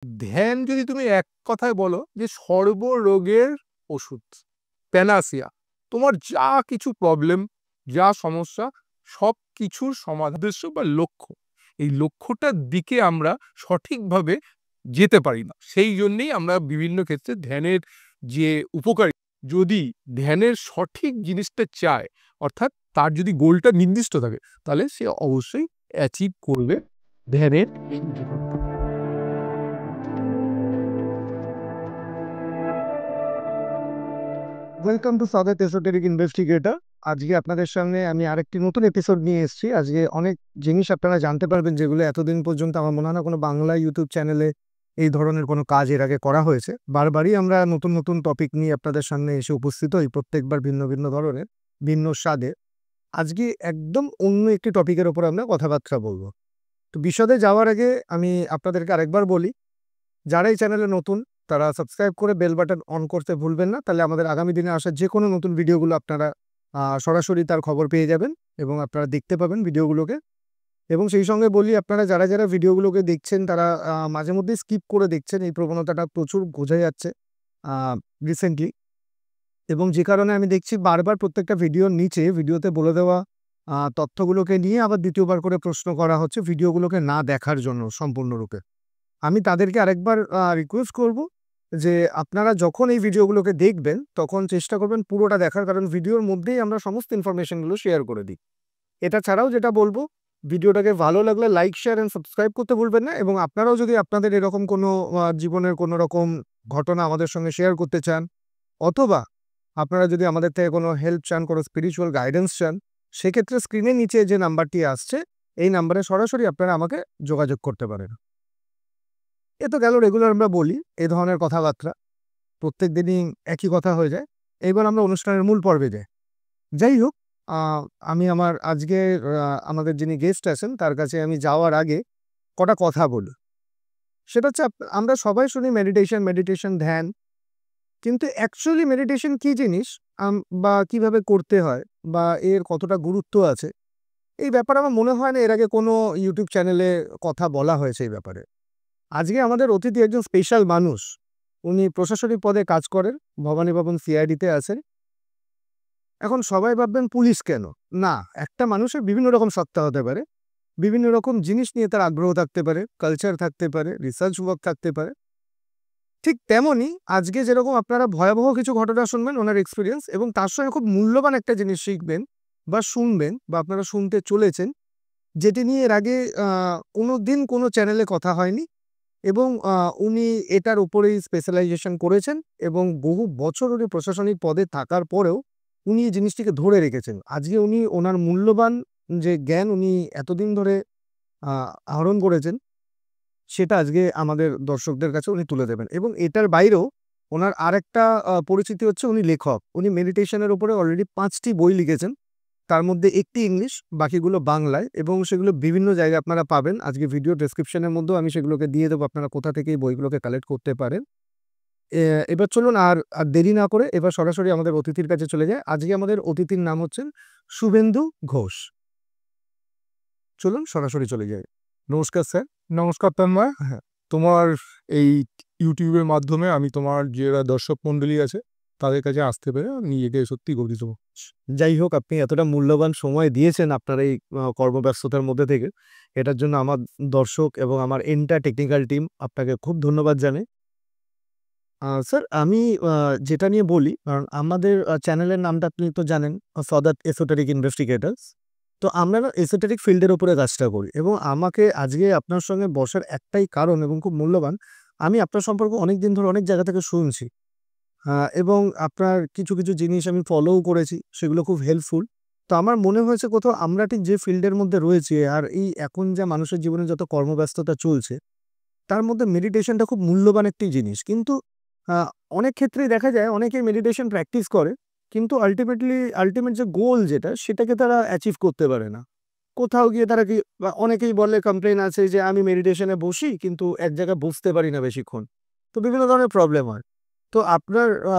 ধ্যান যদি তুমি এক কথায় বলো যে সর্বরোগের ওষুধ, প্যানাসিয়া। তোমার যা কিছু প্রবলেম, যা সমস্যা, সব কিছুর সমাধান বা লক্ষ্য, এই লক্ষ্যটার দিকে আমরা সঠিকভাবে যেতে পারি না। সেই জন্যেই আমরা বিভিন্ন ক্ষেত্রে ধ্যানের যে উপকারী, যদি ধ্যানের সঠিক জিনিসটা চায়, অর্থাৎ তার যদি গোলটা নির্দিষ্ট থাকে, তাহলে সে অবশ্যই অ্যাচিভ করবে ধ্যানের। Welcome to south esoteric investigator. আজকে আপনাদের সামনে আমি আরেকটি নতুন এপিসোড নিয়ে এসেছি। আজকে অনেক জিনিস আপনারা জানতে পারবেন যেগুলো এতদিন পর্যন্ত আমার মনে হয় না কোনো বাংলা ইউটিউব চ্যানেলে এই ধরনের কোনো কাজ এর আগে করা হয়েছে। বারবারই আমরা নতুন নতুন টপিক নিয়ে আপনাদের সামনে এসে উপস্থিত হই, প্রত্যেকবার ভিন্ন ভিন্ন ধরনের, ভিন্ন স্বাদে। আজকে একদম অন্য একটি টপিকের ওপর আমরা কথাবার্তা বলবো। তো বিশদে যাওয়ার আগে আমি আপনাদেরকে আরেকবার বলি, যারা এই চ্যানেলে নতুন তারা সাবস্ক্রাইব করে বেল বাটন অন করতে ভুলবেন না। তাহলে আমাদের আগামী দিনে আসা যে কোনো নতুন ভিডিওগুলো আপনারা সরাসরি তার খবর পেয়ে যাবেন এবং আপনারা দেখতে পাবেন ভিডিওগুলোকে। এবং সেই সঙ্গে বলি, আপনারা যারা যারা ভিডিওগুলোকে দেখছেন তারা মাঝে মধ্যে স্কিপ করে দেখছেন, এই প্রবণতাটা প্রচুর বোঝা যাচ্ছে রিসেন্টলি। এবং যে কারণে আমি দেখছি বারবার প্রত্যেকটা ভিডিওর নিচে ভিডিওতে বলে দেওয়া তথ্যগুলোকে নিয়ে আবার দ্বিতীয়বার করে প্রশ্ন করা হচ্ছে ভিডিওগুলোকে না দেখার জন্য সম্পূর্ণরূপে। আমি তাদেরকে আরেকবার রিকোয়েস্ট করব যে আপনারা যখন এই ভিডিওগুলোকে দেখবেন তখন চেষ্টা করবেন পুরোটা দেখার, কারণ ভিডিওর মধ্যেই আমরা সমস্ত ইনফরমেশনগুলো শেয়ার করে দিই। এটা ছাড়াও যেটা বলবো, ভিডিওটাকে ভালো লাগলে লাইক, শেয়ার অ্যান্ড সাবস্ক্রাইব করতে ভুলবেন না। এবং আপনারাও যদি আপনাদের এরকম কোনো জীবনের কোনো রকম ঘটনা আমাদের সঙ্গে শেয়ার করতে চান, অথবা আপনারা যদি আমাদের থেকে কোনো হেল্প চান, কোনো স্পিরিচুয়াল গাইডেন্স চান, সেক্ষেত্রে স্ক্রিনের নিচে যে নাম্বারটি আসছে এই নাম্বারে সরাসরি আপনারা আমাকে যোগাযোগ করতে পারেন। এ তো গেল রেগুলার আমরা বলি এই ধরনের কথাবার্তা, প্রত্যেক দিনই একই কথা হয়ে যায়। এইবার আমরা অনুষ্ঠানের মূল পর্বে যাই। যাই হোক, আমি আমার আজকে আমাদের যিনি গেস্ট আছেন তার কাছে আমি যাওয়ার আগে কটা কথা বলি। সেটা হচ্ছে, আমরা সবাই শুনি মেডিটেশন, মেডিটেশন, ধ্যান, কিন্তু অ্যাকচুয়ালি মেডিটেশন কি জিনিস বা কিভাবে করতে হয় বা এর কতটা গুরুত্ব আছে, এই ব্যাপারে আমার মনে হয় না এর আগে কোনো ইউটিউব চ্যানেলে কথা বলা হয়েছে এই ব্যাপারে। আজকে আমাদের অতিথি একজন স্পেশাল মানুষ। উনি প্রশাসনিক পদে কাজ করেন, ভবানী ভবন সিআইডিতে আছেন। এখন সবাই ভাববেন পুলিশ কেন? না, একটা মানুষের বিভিন্ন রকম সত্তা হতে পারে, বিভিন্ন রকম জিনিস নিয়ে তার আগ্রহ থাকতে পারে, কালচার থাকতে পারে, রিসার্চ ওয়ার্ক থাকতে পারে। ঠিক তেমনই আজকে যেরকম আপনারা ভয়াবহ কিছু ঘটনা শুনবেন ওনার এক্সপিরিয়েন্স, এবং তার সঙ্গে খুব মূল্যবান একটা জিনিস শিখবেন বা শুনবেন বা আপনারা শুনতে চলেছেন, যেটি নিয়ে এর আগে কোনো দিন কোনো চ্যানেলে কথা হয়নি। এবং উনি এটার উপরেই স্পেশালাইজেশন করেছেন এবং বহু বছর উনি প্রশাসনিক পদে থাকার পরেও উনি এই জিনিসটিকে ধরে রেখেছেন। আজকে উনি ওনার মূল্যবান যে জ্ঞান উনি এতদিন ধরে আহরণ করেছেন, সেটা আজকে আমাদের দর্শকদের কাছে উনি তুলে দেবেন। এবং এটার বাইরেও ওনার আরেকটা পরিচিতি হচ্ছে, উনি লেখক। উনি মেডিটেশনের উপরে অলরেডি 5টি বই লিখেছেন, তার মধ্যে একটি ইংলিশ, বাকিগুলো বাংলায়, এবং সেগুলো বিভিন্ন জায়গায় আপনারা পাবেন। আজকে ভিডিও ডেসক্রিপশনের মধ্যেও আমি সেগুলোকে দিয়ে দেবো, আপনারা কোথা থেকে এই বইগুলোকে কালেক্ট করতে পারেন। এবার চলুন আর আর দেরি না করে এবার সরাসরি আমাদের অতিথির কাছে চলে যায়। আজকে আমাদের অতিথির নাম হচ্ছেন শুভেন্দু ঘোষ। চলুন সরাসরি চলে যাই। নমস্কার স্যার। নমস্কার তন্ময়। হ্যাঁ। তোমার এই ইউটিউবের মাধ্যমে আমি তোমার যারা দর্শক মণ্ডলী আছে তাদের কাছে আসতে পেরে নিজেকে সত্যি গর্বিত। যাই হোক, আপনি এতটা মূল্যবান সময় দিয়েছেন আপনার এই কর্মব্যস্ততার মধ্যে থেকে, এটার জন্য আমার দর্শক এবং আমার এন্টার টেকনিক্যাল টিম আপনাকে খুব ধন্যবাদ জানাই। স্যার, আমি যেটা নিয়ে বলি, কারণ আমাদের চ্যানেলের নামটা আপনি তো জানেন, সদাত এসোটেরিক ইনভেস্টিগেটর্স। তো আমরা না এসোটেরিক ফিল্ডের উপরে কাজটা করি, এবং আমাকে আজকে আপনার সঙ্গে বসার একটাই কারণ এবং খুব মূল্যবান, আমি আপনার সম্পর্কে অনেক দিন ধরে অনেক জায়গা থেকে শুনছি, এবং আপনার কিছু কিছু জিনিস আমি ফলোও করেছি, সেগুলো খুব হেল্পফুল। তো আমার মনে হয়েছে কোথাও আমরা ঠিক যে ফিল্ডের মধ্যে রয়েছি, আর এই এখন যা মানুষের জীবনে যত কর্মব্যস্ততা চলছে, তার মধ্যে মেডিটেশনটা খুব মূল্যবান একটি জিনিস। কিন্তু অনেক ক্ষেত্রেই দেখা যায় অনেকেই মেডিটেশন প্র্যাকটিস করে, কিন্তু আলটিমেট যে গোল যেটা, সেটাকে তারা অ্যাচিভ করতে পারে না। কোথাও গিয়ে তারা কি, বা অনেকেই বলে, কমপ্লেন আছে যে আমি মেডিটেশনে বসি কিন্তু এক জায়গায় বসতে পারি না বেশিক্ষণ। তো বিভিন্ন ধরনের প্রবলেম হয়। তো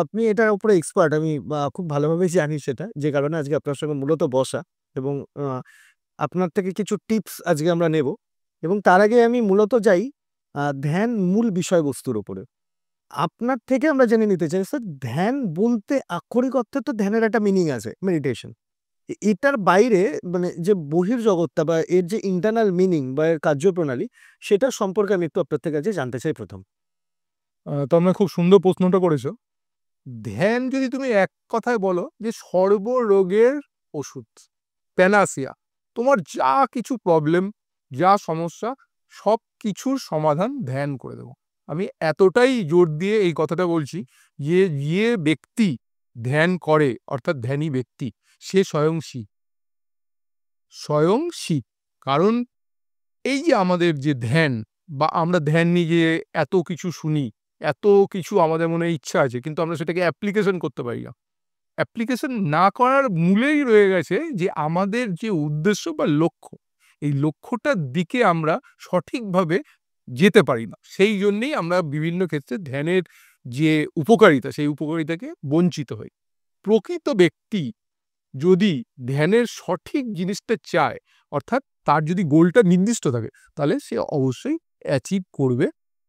আপনি এটার উপরে এক্সপার্ট, আমি খুব ভালোভাবেই জানি সেটা, যে কারণে আজকে আপনার সঙ্গে মূলত বসা। এবং আপনার থেকে কিছু টিপস আজকে আমরা নেব। এবং তার আগে আমি মূলত যাই ধ্যান মূল বিষয়বস্তুর উপরে। আপনার থেকে আমরা জেনে নিতে চাই স্যার, ধ্যান বলতে আক্ষরিক অর্থে তো ধ্যানের একটা মিনিং আছে, মেডিটেশন। এটার বাইরে মানে যে বহির্জগৎটা বা এর যে ইন্টারনাল মিনিং বা এর কার্যপ্রণালী, সেটা সম্পর্কে আমি একটু আপনার কাছে জানতে চাই প্রথম। তোমরা খুব সুন্দর প্রশ্নটা করেছো। ধ্যান যদি তুমি এক কথায় বলো যে সর্বরোগের ওষুধ, প্যানাসিয়া, তোমার যা কিছু প্রবলেম, যা সমস্যা, সব কিছুর সমাধান ধ্যান করে দেবো। আমি এতটাই জোর দিয়ে এই কথাটা বলছি যে যে ব্যক্তি ধ্যান করে, অর্থাৎ ধ্যানী ব্যক্তি, সে স্বয়ং শিব। স্বয়ং শিব। কারণ এই যে আমাদের যে ধ্যান, বা আমরা ধ্যান নিয়ে যে এত কিছু শুনি, এত কিছু আমাদের মনে ইচ্ছা আছে, কিন্তু আমরা সেটাকে অ্যাপ্লিকেশন করতে পারি না। অ্যাপ্লিকেশন না করার মূলেই রয়ে গেছে যে আমাদের যে উদ্দেশ্য বা লক্ষ্য, এই লক্ষ্যটার দিকে আমরা সঠিকভাবে যেতে পারি না। সেই জন্যেই আমরা বিভিন্ন ক্ষেত্রে ধ্যানের যে উপকারিতা, সেই উপকারিতাকে বঞ্চিত হই। প্রকৃত ব্যক্তি যদি ধ্যানের সঠিক জিনিসটা চায়, অর্থাৎ তার যদি গোলটা নির্দিষ্ট থাকে, তাহলে সে অবশ্যই অ্যাচিভ করবে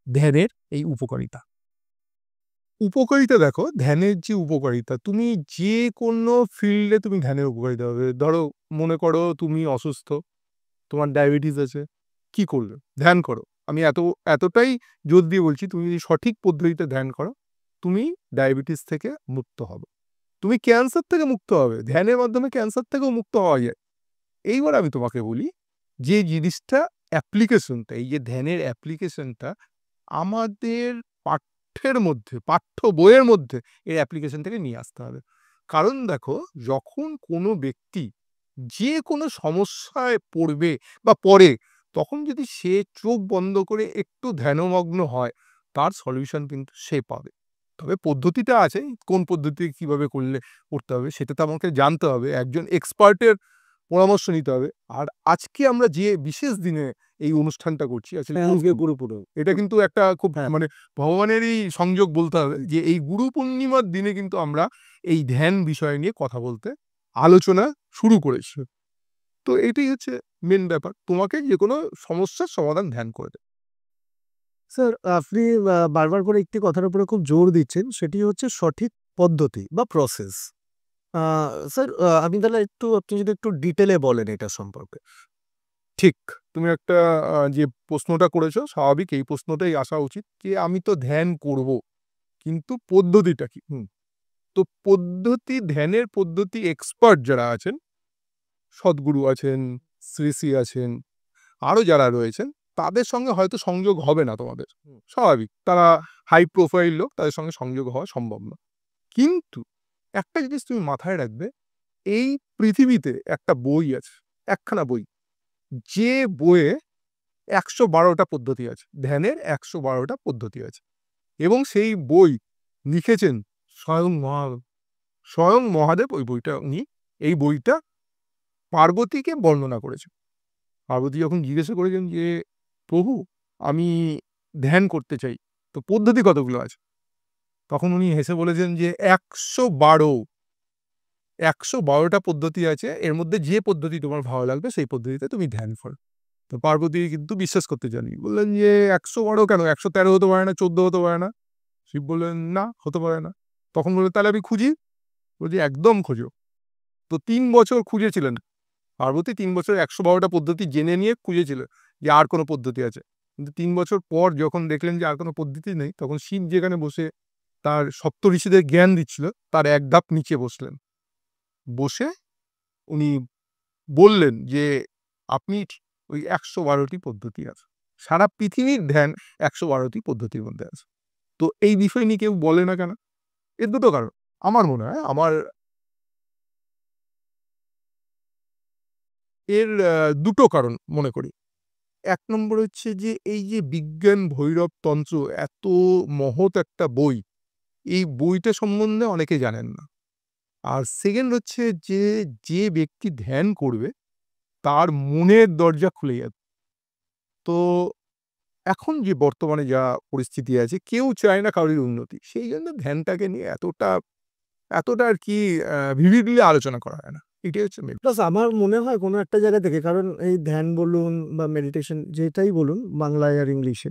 ধ্যানের এই উপকারিতা। উপকারিতা দেখো, ধ্যানের যে উপকারিতা, তুমি যে কোনো ফিল্ডে তুমি ধ্যানের উপকারিতা হবে। ধরো, মনে করো তুমি অসুস্থ, তোমার ডায়াবেটিস আছে, কি করলে? ধ্যান করো। আমি এতটাই জোর দিয়ে বলছি, তুমি যদি সঠিক পদ্ধতিতে ধ্যান করো, তুমি ডায়াবেটিস থেকে মুক্ত হবে। তুমি ক্যান্সার থেকে মুক্ত হবে, ধ্যানের মাধ্যমে ক্যান্সার থেকেও মুক্ত হওয়া যায়। এইবার আমি তোমাকে বলি যে জিনিসটা, অ্যাপ্লিকেশনটা, এই যে ধ্যানের অ্যাপ্লিকেশনটা আমাদের পাঠ্যের মধ্যে, পাঠ্য বইয়ের মধ্যে এই অ্যাপ্লিকেশনটাকে নিয়ে আসতে হবে। কারণ দেখো, যখন কোনো ব্যক্তি যে কোনো সমস্যায় পড়বে বা পড়ে, তখন যদি সে চোখ বন্ধ করে একটু ধ্যানমগ্ন হয়, তার সলিউশন কিন্তু সে পাবে। তবে পদ্ধতিটা আছে, কোন পদ্ধতি কিভাবে করলে করতে হবে সেটা তো আমাকে জানতে হবে, একজন এক্সপার্টের পরামর্শ নিতে হবে। আর আজকে আমরা যে বিশেষ দিনে এই অনুষ্ঠানটা করছি, আসলে গুরু পূর্ণিমা, এটা কিন্তু একটা খুব মানে ভগবানেরই সংযোগ বলতে হবে, যে এই গুরু পূর্ণিমার দিনে কিন্তু আমরা এই ধ্যান বিষয় নিয়ে কথা বলতে, আলোচনা শুরু করেছি। তো এটাই হচ্ছে মেন ব্যাপার, তোমাকে যে কোনো সমস্যার সমাধান ধ্যান করে দেবে। স্যার, আপনি বারবার করে একটি কথার উপরে খুব জোর দিচ্ছেন, সেটি হচ্ছে সঠিক পদ্ধতি বা প্রসেস। স্যার, আমি তাহলে একটু, আপনি যদি একটু ডিটেলে বলেন এটা সম্পর্কে। ঠিক, তুমি একটা যে প্রশ্নটা করেছো, স্বাভাবিক এই প্রশ্নটাই আসা উচিত, যে আমি তো ধ্যান করব, কিন্তু পদ্ধতিটা কি? তো পদ্ধতি, ধ্যানের পদ্ধতি এক্সপার্ট যারা আছেন, সদ্গুরু আছেন, শ্রী শ্রী আছেন, আরো যারা রয়েছেন, তাদের সঙ্গে হয়তো সংযোগ হবে না তোমাদের। স্বাভাবিক, তারা হাই প্রোফাইল লোক, তাদের সঙ্গে সংযোগ হওয়া সম্ভব না। কিন্তু একটা জিনিস তুমি মাথায় রাখবে, এই পৃথিবীতে একটা বই আছে, একখানা বই, যে বইয়ে ১১২টা পদ্ধতি আছে, ধ্যানের ১১২টা পদ্ধতি আছে। এবং সেই বই লিখেছেন স্বয়ং মহাদেব। ওই বইটা উনি, এই বইটা পার্বতীকে বর্ণনা করেছেন। পার্বতী যখন জিজ্ঞাসা করেছেন যে, প্রভু, আমি ধ্যান করতে চাই, তো পদ্ধতি কতগুলো আছে? তখন উনি হেসে বলেছেন যে ১১২টা পদ্ধতি আছে, এর মধ্যে যে পদ্ধতি তোমার ভালো লাগবে সেই পদ্ধতিতে তুমি ধ্যান করো। তো পার্বতী কিন্তু বিশ্বাস করতে চাননি, বললেন যে ১১২ কেন, ১১৩ হতে পারে না, ১৪ হতে পারে না? শিব বললেন, না, হতে পারে না। তখন বললেন, তাহলে আমি খুঁজি। বলছি, একদম খোঁজো। তো ৩ বছর খুঁজেছিলেন পার্বতী, ৩ বছর ১১২টা পদ্ধতি জেনে নিয়ে খুঁজেছিলেন যে আর কোনো পদ্ধতি আছে। কিন্তু ৩ বছর পর যখন দেখলেন যে আর কোনো পদ্ধতি নেই, তখন শিব যেখানে বসে তার সপ্তঋষিদের জ্ঞান দিচ্ছিল, তার এক ধাপ নিচে বসলেন। বসে উনি বললেন যে, আপনি ওই ১১২টি পদ্ধতি আছে, সারা পৃথিবীর ধ্যান ১১২টি পদ্ধতির মধ্যে আছে। তো এই বিষয় নিয়ে কেউ বলে না কেন? এর দুটো কারণ আমার মনে হয়। এর দুটো কারণ মনে করি। ১ নম্বর হচ্ছে যে, এই যে বিজ্ঞান ভৈরব তন্ত্র, এত মহৎ একটা বই, এই বইটা সম্বন্ধে অনেকে জানেন না। আর সেকেন্ড হচ্ছে যে, যে ব্যক্তি ধ্যান করবে, তার মনের দরজা খুলে যাবে। তো এখন যে বর্তমানে যা পরিস্থিতি আছে, কেউ চায় না কারোর উন্নতি। সেই জন্য ধ্যানটাকে নিয়ে এতটা আরকি vividly আলোচনা করা হয় না। এটাই হচ্ছে মেন। প্লাস আমার মনে হয় কোনো একটা জায়গা থেকে, কারণ এই ধ্যান বলুন বা মেডিটেশন যেটাই বলুন, বাংলায় আর ইংলিশে,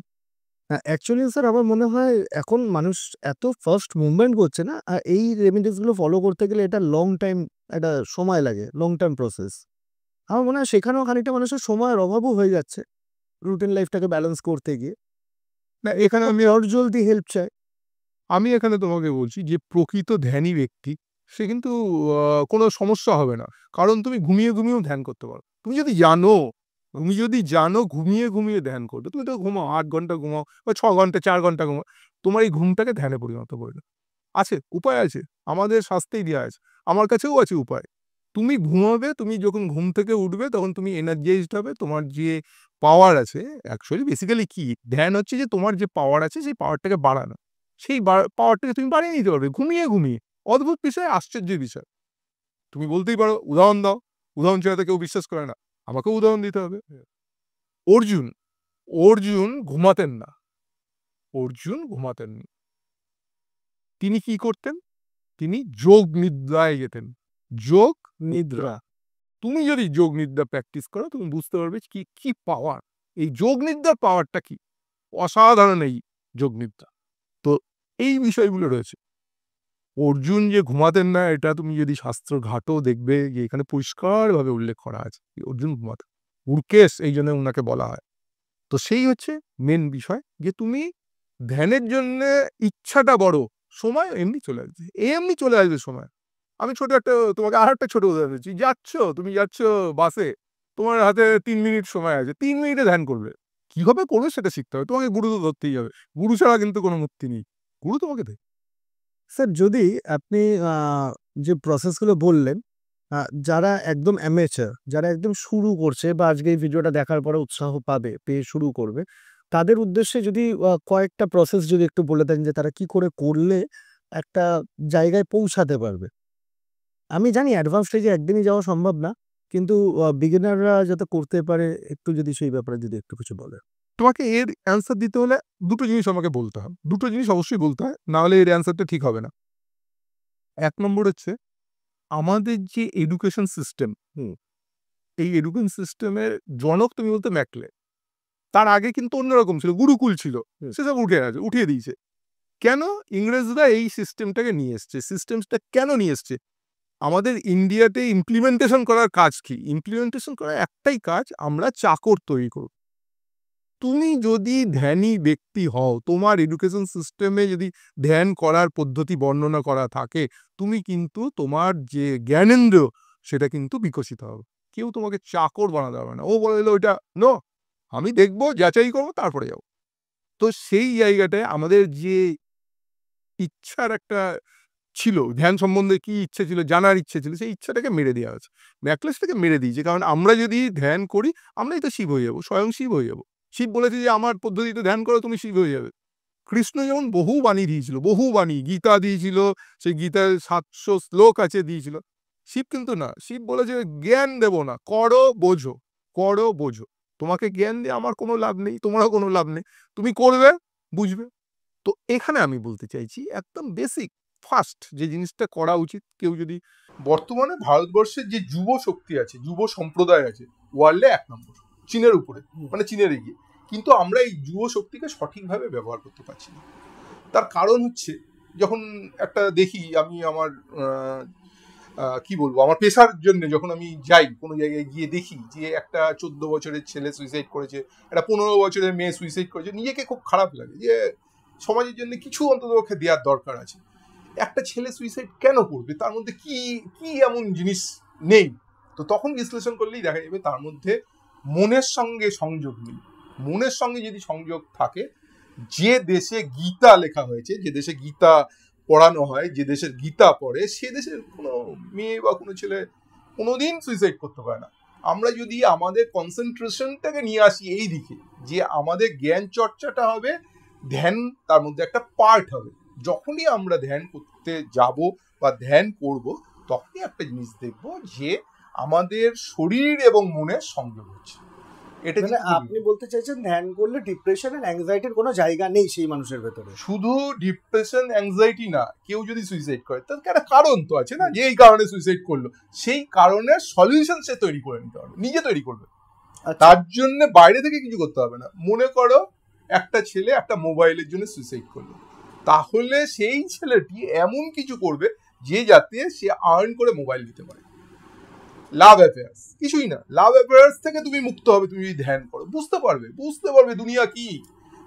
অ্যাকচুয়ালি স্যার আমার মনে হয় এখন মানুষ এত ফার্স্ট মুভমেন্ট করছে না, আর এই রেমিডিসগুলো ফলো করতে গেলে এটা লং টাইম, একটা সময় লাগে, লং টাইম প্রসেস। আমার মনে হয় সেখানেও খানিকটা মানুষের সময়ের অভাবও হয়ে যাচ্ছে রুটিন লাইফটাকে ব্যালেন্স করতে গিয়ে। না এখানে আমি জলদি হেল্প চাই। আমি এখানে তোমাকে বলছি যে প্রকৃত ধ্যানী ব্যক্তি সে কিন্তু কোনো সমস্যা হবে না, কারণ তুমি ঘুমিয়ে ঘুমিয়েও ধ্যান করতে পারো। তুমি যদি জানো ঘুমিয়ে ঘুমিয়ে ধ্যান করবে, তুমি তো ঘুমাও 8 ঘন্টা ঘুমাও বা 6 ঘন্টা 4 ঘন্টা ঘুমাও, তোমার এই ঘুমটাকে ধ্যানে পরিণত করে দাও। আছে, উপায় আছে, আমাদের শাস্ত্রেই দেওয়া আছে, আমার কাছেও আছে উপায়। তুমি ঘুমাবে, তুমি যখন ঘুম থেকে উঠবে তখন তুমি এনার্জাইজড হবে, তোমার যে পাওয়ার আছে, অ্যাকচুয়ালি বেসিক্যালি কি ধ্যান হচ্ছে যে তোমার যে পাওয়ার আছে সেই পাওয়ারটাকে বাড়ানো, সেই পাওয়ারটাকে তুমি বাড়িয়ে নিতে পারবে ঘুমিয়ে ঘুমিয়ে। অদ্ভুত বিষয়, আশ্চর্যের বিষয়। তুমি বলতেই পারো উদাহরণ দাও, উদাহরণ ছাড়া তো কেউ বিশ্বাস করে না, আমাকেও উদাহরণ দিতে হবে। অর্জুন অর্জুন ঘুমাতেন না, অর্জুন ঘুমাতেন না। তিনি কি করতেন? তিনি যোগ নিদ্রায় যেতেন। যোগ নিদ্রা। তুমি যদি যোগ নিদ্রা প্র্যাকটিস করো তুমি বুঝতে পারবে কি কি পাওয়ার, এই যোগ নিদ্রার পাওয়ারটা কি অসাধারণ এই যোগ নিদ্রা। তো এই বিষয়গুলো রয়েছে। অর্জুন যে ঘুমাতেন না এটা তুমি যদি শাস্ত্র ঘাটো দেখবে যে এখানে পরিষ্কারভাবে উল্লেখ করা আছে অর্জুন ঘুমাতেন। উর্কেশ এই জন্য ওনাকে বলা হয়। তো সেই হচ্ছে মেন বিষয় যে তুমি ধ্যানের জন্য ইচ্ছাটা বড়, সময় এমনি চলে আসবে, এমনি চলে আসবে সময়। আমি তোমাকে আর একটা ছোট উদাহরণ দিচ্ছি। তুমি যাচ্ছ বাসে, তোমার হাতে 3 মিনিট সময় আছে, 3 মিনিটে ধ্যান করবে। কিভাবে করবে সেটা শিখতে হবে, তোমাকে গুরু তো ধরতেই হবে। গুরু ছাড়া কিন্তু কোনো মুক্তি নেই, গুরু তোমাকে দেয়। স্যার যদি আপনি যে প্রসেসগুলো বললেন, যারা একদম অ্যামেচার, যারা একদম শুরু করছে বা আজকে এই ভিডিওটা দেখার পরে উৎসাহ পাবে, পেয়ে শুরু করবে, তাদের উদ্দেশ্যে যদি কয়েকটা প্রসেস যদি একটু বলে দেন যে তারা কি করে করলে একটা জায়গায় পৌঁছাতে পারবে। আমি জানি অ্যাডভান্স স্টেজে একদিনই যাওয়া সম্ভব না, কিন্তু বিগিনাররা যাতে করতে পারে একটু যদি সেই ব্যাপারে যদি একটু কিছু বলেন। তোমাকে এর অ্যান্সার দিতে হলে দুটো জিনিস আমাকে বলতে হবে, দুটো জিনিস অবশ্যই বলতে হয়, না হলে এর অ্যান্সারটা ঠিক হবে না। 1 নম্বর হচ্ছে আমাদের যে এডুকেশন সিস্টেম, এই এডুকেশন সিস্টেমের জনক তুমি বলতে ম্যাকলে। তার আগে কিন্তু অন্যরকম ছিল, গুরুকুল ছিল, সেসব উঠিয়ে দিয়েছে। কেন? ইংরেজরা এই সিস্টেমটাকে নিয়ে এসছে। সিস্টেমটা কেন নিয়ে এসছে? আমাদের ইন্ডিয়াতে ইমপ্লিমেন্টেশন করার কাজ কি? ইমপ্লিমেন্টেশন করার একটাই কাজ, আমরা চাকর তৈরি করব। তুমি যদি ধ্যানী ব্যক্তি হও, তোমার এডুকেশন সিস্টেমে যদি ধ্যান করার পদ্ধতি বর্ণনা করা থাকে, তুমি কিন্তু তোমার যে জ্ঞানেন্দ্র সেটা কিন্তু বিকশিত হবে। কেউ তোমাকে চাকর বানাতে হবে না। ও বলে দিল ওইটা নো, আমি দেখবো, যাচাই করবো, তারপরে যাবো। তো সেই জায়গাটায় আমাদের যে ইচ্ছার একটা ছিল, ধ্যান সম্বন্ধে কি ইচ্ছে ছিল, জানার ইচ্ছে ছিল, সেই ইচ্ছাটাকে মেরে দেওয়া হয়েছে। ম্যাকলেসটাকে মেরে দিয়েছে, কারণ আমরা যদি ধ্যান করি আমরাই তো শিব হয়ে যাবো, স্বয়ং শিব হয়ে যাবো। শিব বলেছে যে আমার পদ্ধতিতে ধ্যান করো, তুমি শিব হয়ে যাবে। কৃষ্ণ যেমন বহু বাণী দিয়েছিল, বহু বাণী, গীতা দিয়েছিল, সেই গীতার 700 শ্লোক আছে দিয়েছিল। শিব কিন্তু না, শিব বলেছে জ্ঞান দেব না, করো বোঝো, করো বোঝো। তোমাকে জ্ঞান দিয়ে আমার কোনো লাভ নেই, তোমারও কোনো লাভ নেই, তুমি করবে, বুঝবে। তো এখানে আমি বলতে চাইছি একদম বেসিক ফার্স্ট যে জিনিসটা করা উচিত, কেউ যদি বর্তমানে ভারতবর্ষের যে যুব শক্তি আছে, যুব সম্প্রদায় আছে, ওয়ার্ল্ডে 1 নম্বর, চীনের উপরে, মানে চীনের এগিয়ে, কিন্তু আমরা এই যুব শক্তিকে সঠিকভাবে ব্যবহার করতে পারছি না। তার কারণ হচ্ছে, যখন একটা দেখি আমি আমার কি বলবো, আমার পেশার জন্য যখন আমি যাই কোনো জায়গায়, গিয়ে দেখি যে একটা 14 বছরের ছেলে সুইসাইড করেছে, একটা 15 বছরের মেয়ে সুইসাইড করেছে, নিজেকে খুব খারাপ লাগে যে সমাজের জন্য কিছু অন্ততপক্ষে দেওয়ার দরকার আছে। একটা ছেলে সুইসাইড কেন করবে, তার মধ্যে কি কি এমন জিনিস নেই? তো তখন বিশ্লেষণ করলেই দেখা যাবে তার মধ্যে মনের সঙ্গে সংযোগ নেই। মনের সঙ্গে যদি সংযোগ থাকে, যে দেশে গীতা লেখা হয়েছে, যে দেশে গীতা পড়ানো হয়, যে দেশের গীতা পড়ে, সে দেশের কোনো মেয়ে বা কোনো ছেলে কোনোদিন সুইসাইড করতে পারে না। আমরা যদি আমাদের কনসেন্ট্রেশনটাকে নিয়ে আসি এই দিকে, যে আমাদের জ্ঞান চর্চাটা হবে, ধ্যান তার মধ্যে একটা পার্ট হবে। যখনই আমরা ধ্যান করতে যাব বা ধ্যান করব, তখনই একটা জিনিস দেখব যে আমাদের শরীর এবং মনের সংযোগ হচ্ছে। এটা মানে আপনি বলতে চাইছেন ধ্যান করলে ডিপ্রেশন আর অ্যাংজাইটির কোনো জায়গা নেই সেই মানুষের ভেতরে? শুধু ডিপ্রেশন অ্যাংজাইটি না, কেউ যদি সুইসাইড করে তার একটা কারণ তো আছে না, যে এই কারণে সুইসাইড করলো, সেই কারণের সলিউশন সে তৈরি করে নিতে পারবে, নিজে তৈরি করবে। তার জন্য বাইরে থেকে কিছু করতে হবে না। মনে করো একটা ছেলে একটা মোবাইলের জন্য সুইসাইড করলো, তাহলে সেই ছেলেটি এমন কিছু করবে যে যাতে সে আর্ন করে মোবাইল দিতে পারে। লাভ অ্যাফেয়ার্স কিছুই না, লাভ অ্যাফেয়ার্স থেকে তুমি মুক্ত হবে তুমি যদি ধ্যান করো, বুঝতে পারবে দুনিয়া কি,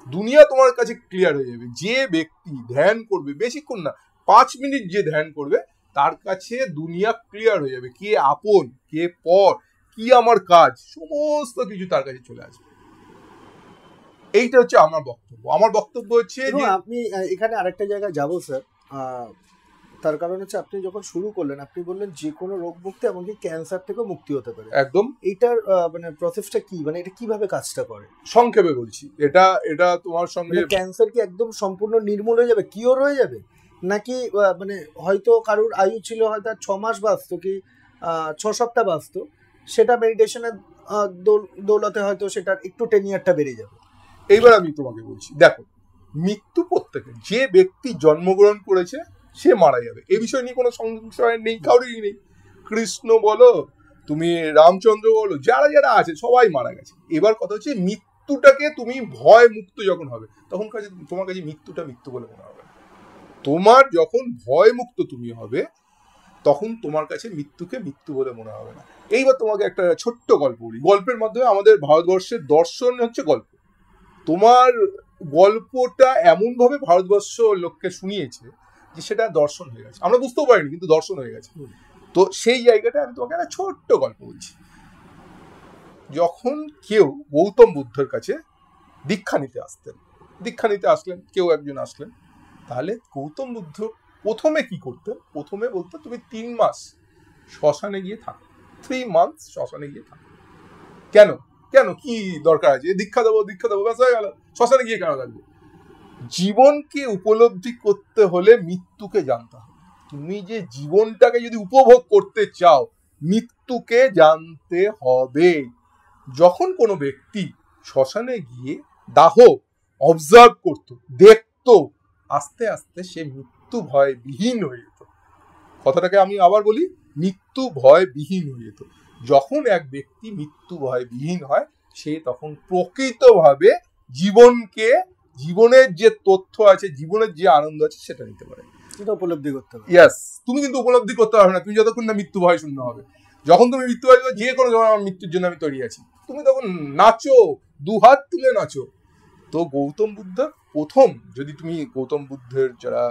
দুনিয়া তোমার কাছে ক্লিয়ার হয়ে যাবে। যে ব্যক্তি ধ্যান করবে বেশিক্ষণ না, 5 মিনিট যে ধ্যান করবে তার কাছে দুনিয়া ক্লিয়ার হয়ে যাবে, কে আপন কে পর, কি আমার কাজ, সমস্ত কিছু তার কাছে চলে আসবে। এইটা হচ্ছে আমার বক্তব্য হচ্ছে যে আপনি এখানে আরেকটা জায়গায় যাবো স্যার, তার কারণ হচ্ছে আপনি যখন শুরু করলেন আপনি বললেন যে কোনো রোগ মুক্তি, এমনকি ক্যান্সার থেকেও মুক্তি হতে পারে। একদম এইটার মানে প্রসেসটা কি, মানে এটা কিভাবে কাজটা করে সংক্ষেপে বলছি। এটা তোমার সঙ্গে ক্যান্সার কি একদম সম্পূর্ণ নির্মূল হয়ে যাবে, কিওর হয়ে যাবে, নাকি মানে হয়তো কারোর আয়ু ছিল হয়তো 6 মাস বাঁচতো কি 6 সপ্তাহ বাঁচতো, সেটা মেডিটেশনের দৌলতে হয়তো সেটার একটু টেনিয়ারটা বেড়ে যাবে। এইবার আমি তোমাকে বলছি, দেখো মৃত্যু প্রত্যেকের, যে ব্যক্তি জন্মগ্রহণ করেছে সে মারা যাবে, এ বিষয় নিয়ে কোনো সংশয় নেই, কারোরই নেই। কৃষ্ণ বলো, তুমি রামচন্দ্র বলো, যারা যারা আছে সবাই মারা গেছে। এবার কথা হচ্ছে মৃত্যুটাকে তুমি ভয় মুক্ত যখন হবে তখন তোমার কাছে মৃত্যুটা মৃত্যু বলে মনে হবে। তোমার যখন ভয় মুক্ত তুমি হবে তখন তোমার কাছে মৃত্যুকে মৃত্যু বলে মনে হবে না। এইবার তোমাকে একটা ছোট্ট গল্প বলি, গল্পের মাধ্যমে আমাদের ভারতবর্ষের দর্শন হচ্ছে গল্প। তোমার গল্পটা এমন ভাবে ভারতবর্ষ লোককে শুনিয়েছে যে সেটা দর্শন হয়ে গেছে, আমরা বুঝতেও পারিনি কিন্তু দর্শন হয়ে গেছে। তো সেই জায়গাটা আমি তোমাকে একটা ছোট্ট গল্প বলছি। যখন কেউ গৌতম বুদ্ধের কাছে দীক্ষা নিতে আসলেন, কেউ একজন আসলেন, তাহলে গৌতম বুদ্ধ প্রথমে কি করতেন, প্রথমে বলতো তুমি 3 মাস শ্মশানে গিয়ে থাকো, 3 months শ্মশানে গিয়ে থাকো। কেন কেন কি দরকার আছে, দীক্ষা দেবো ব্যাস হয়ে গেল, শ্মশানে গিয়ে কেন থাকবে? জীবনকে উপলব্ধি করতে হলে মৃত্যুকে জানতে হবে। তুমি যে জীবনটাকে যদি উপভোগ করতে চাও মৃত্যুকে জানতে হবে। যখন কোনো ব্যক্তি শ্মশানে গিয়ে দাহ অবজার্ভ করত, দেখতো, আস্তে আস্তে সে মৃত্যু ভয় বিহীন হয়ে যেত। কথাটাকে আমি আবার বলি, মৃত্যু ভয় বিহীন হয়ে যেত। যখন এক ব্যক্তি মৃত্যু ভয় বিহীন হয় সে তখন প্রকৃতভাবে জীবনের যে তথ্য আছে, জীবনের যে আনন্দ আছে সেটা নিতে পারে, সেটা উপলব্ধি করতে হবে। ইয়েস, তুমি কিন্তু উপলব্ধি করতে পারবে না তুমি যতক্ষণ না মৃত্যু ভয় শূন্য হবে। যখন তুমি মৃত্যু ভয় যে কোনো সময় আমার মৃত্যুর জন্য আমি তৈরি আছি, তুমি তখন নাচো, 2 হাত তুলে নাচো। তো গৌতম বুদ্ধ প্রথম, যদি তুমি গৌতম বুদ্ধের যারা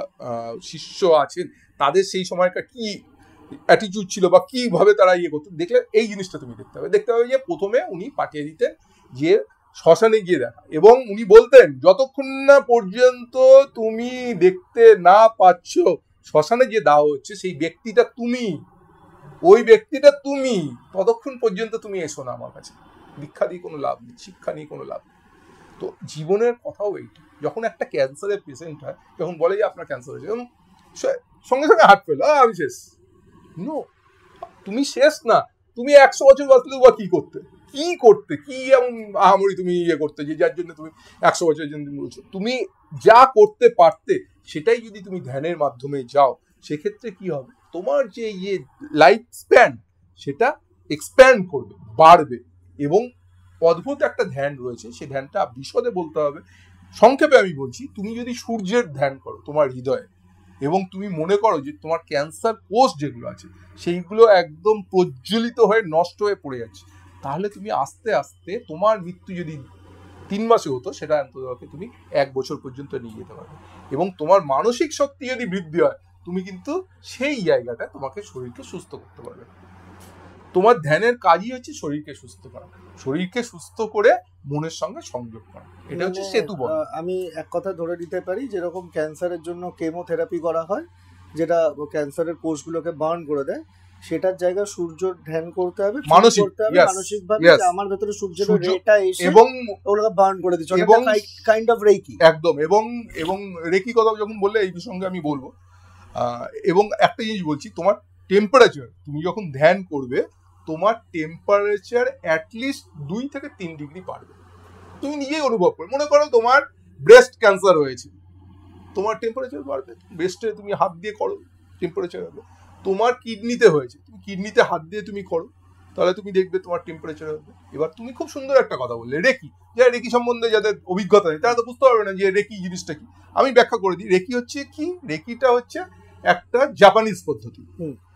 শিষ্য আছেন তাদের সেই সময়কার কি অ্যাটিটিউড ছিল বা কিভাবে তারা করতো দেখলে এই জিনিসটা তুমি দেখতে হবে যে প্রথমে উনি পাঠিয়ে দিতেন যে শ্মশানে গিয়ে দেখা, এবং উনি বলতেন যতক্ষণ না পর্যন্ত তুমি দেখতে না পাচ্ছ শ্মশানে যে দাহ হচ্ছে সেই ব্যক্তিটা তুমি, ওই ব্যক্তিটা তুমি, ততক্ষণ পর্যন্ত তুমি এসো না আমার কাছে। দীক্ষা দিয়ে কোনো লাভ নেই, শিক্ষা নিয়ে কোনো লাভ নেই। তো জীবনের কথাও এইটা। যখন একটা ক্যান্সারের পেশেন্ট হয়, যখন বলে যে আপনার ক্যান্সার হয়েছে, সঙ্গে সঙ্গে হার্ট ফেল, আমি শেষ। নো, তুমি শেষ না, তুমি 100 বছর বাঁচলে বা কি এমন আহামরি তুমি করতে যে যার জন্য তুমি 100 বছরের জন্য তুমি বলছো। তুমি যা করতে পারতে সেটাই যদি তুমি ধ্যানের মাধ্যমে যাও, সেক্ষেত্রে কি হবে, তোমার যে লাইফ স্প্যান সেটা এক্সপ্যান্ড করবে, বাড়বে। এবং অদ্ভুত একটা ধ্যান রয়েছে, সেই ধ্যানটা বিশদে বলতে হবে, সংক্ষেপে আমি বলছি। তুমি যদি সূর্যের ধ্যান করো তোমার হৃদয়ে, এবং তুমি মনে করো যে তোমার ক্যান্সার কোষ যেগুলো আছে সেইগুলো একদম প্রজ্বলিত হয়ে নষ্ট হয়ে পড়ে যাচ্ছে, তাহলে তুমি আস্তে আস্তে তোমার মৃত্যু যদি 3 মাসে হতো সেটা অন্তত তুমি 1 বছর পর্যন্ত নিয়ে যেতে পারবে। এবং তোমার মানসিক শক্তি যদি বৃদ্ধি হয় তুমি কিন্তু সেই জায়গাটা তোমাকে শরীরকে সুস্থ করতে পারবে। তোমার ধ্যানের কাজই হচ্ছে শরীরকে সুস্থ করা, শরীরকে সুস্থ করে মনের সঙ্গে সংযোগ করা, এটা হচ্ছে সেতু বন্ধন। আমি এক কথা ধরে নিতে পারি, যেরকম ক্যান্সারের জন্য কেমোথেরাপি করা হয় যেটা ক্যান্সারের কোষগুলোকে বার্ন করে দেয়, সেটার জায়গায় সূর্য ধ্যান করতে হবে, মানসিকভাবে যে আমার ভেতরে সূর্যের রেটা এসে এবং ওগুলোকে বার্ন করে দিচ্ছে, এবং কাইন্ড অফ রেকি। একদম, এবং রেকি কথা যখন বললে এই প্রসঙ্গে আমি বলবো। এবং একটা জিনিস বলছি, তোমার টেম্পারেচার, তুমি যখন ধ্যান করবে তোমার টেম্পারেচার অ্যাটলিস্ট 2 থেকে 3 ডিগ্রি বাড়বে। তুমি নিজেই অনুভব করো, মনে করো তোমার ব্রেস্ট ক্যান্সার হয়েছে, তোমার টেম্পারেচার বাড়বে, ব্রেস্টে তুমি হাত দিয়ে করো টেম্পারেচার হবে। তোমার কিডনিতে হয়েছে, তুমি কিডনিতে হাত দিয়ে তুমি করো, তাহলে তুমি দেখবে তোমার টেম্পারেচার হবে। এবার তুমি খুব সুন্দর একটা কথা বললে, রেকি, যে রেকি সম্বন্ধে যাদের অভিজ্ঞতা নেই তারা তো বুঝতে পারবে না যে রেকি জিনিসটা কি। আমি ব্যাখ্যা করে দিই, রেকি হচ্ছে কি, রেকিটা হচ্ছে একটা জাপানিজ পদ্ধতি,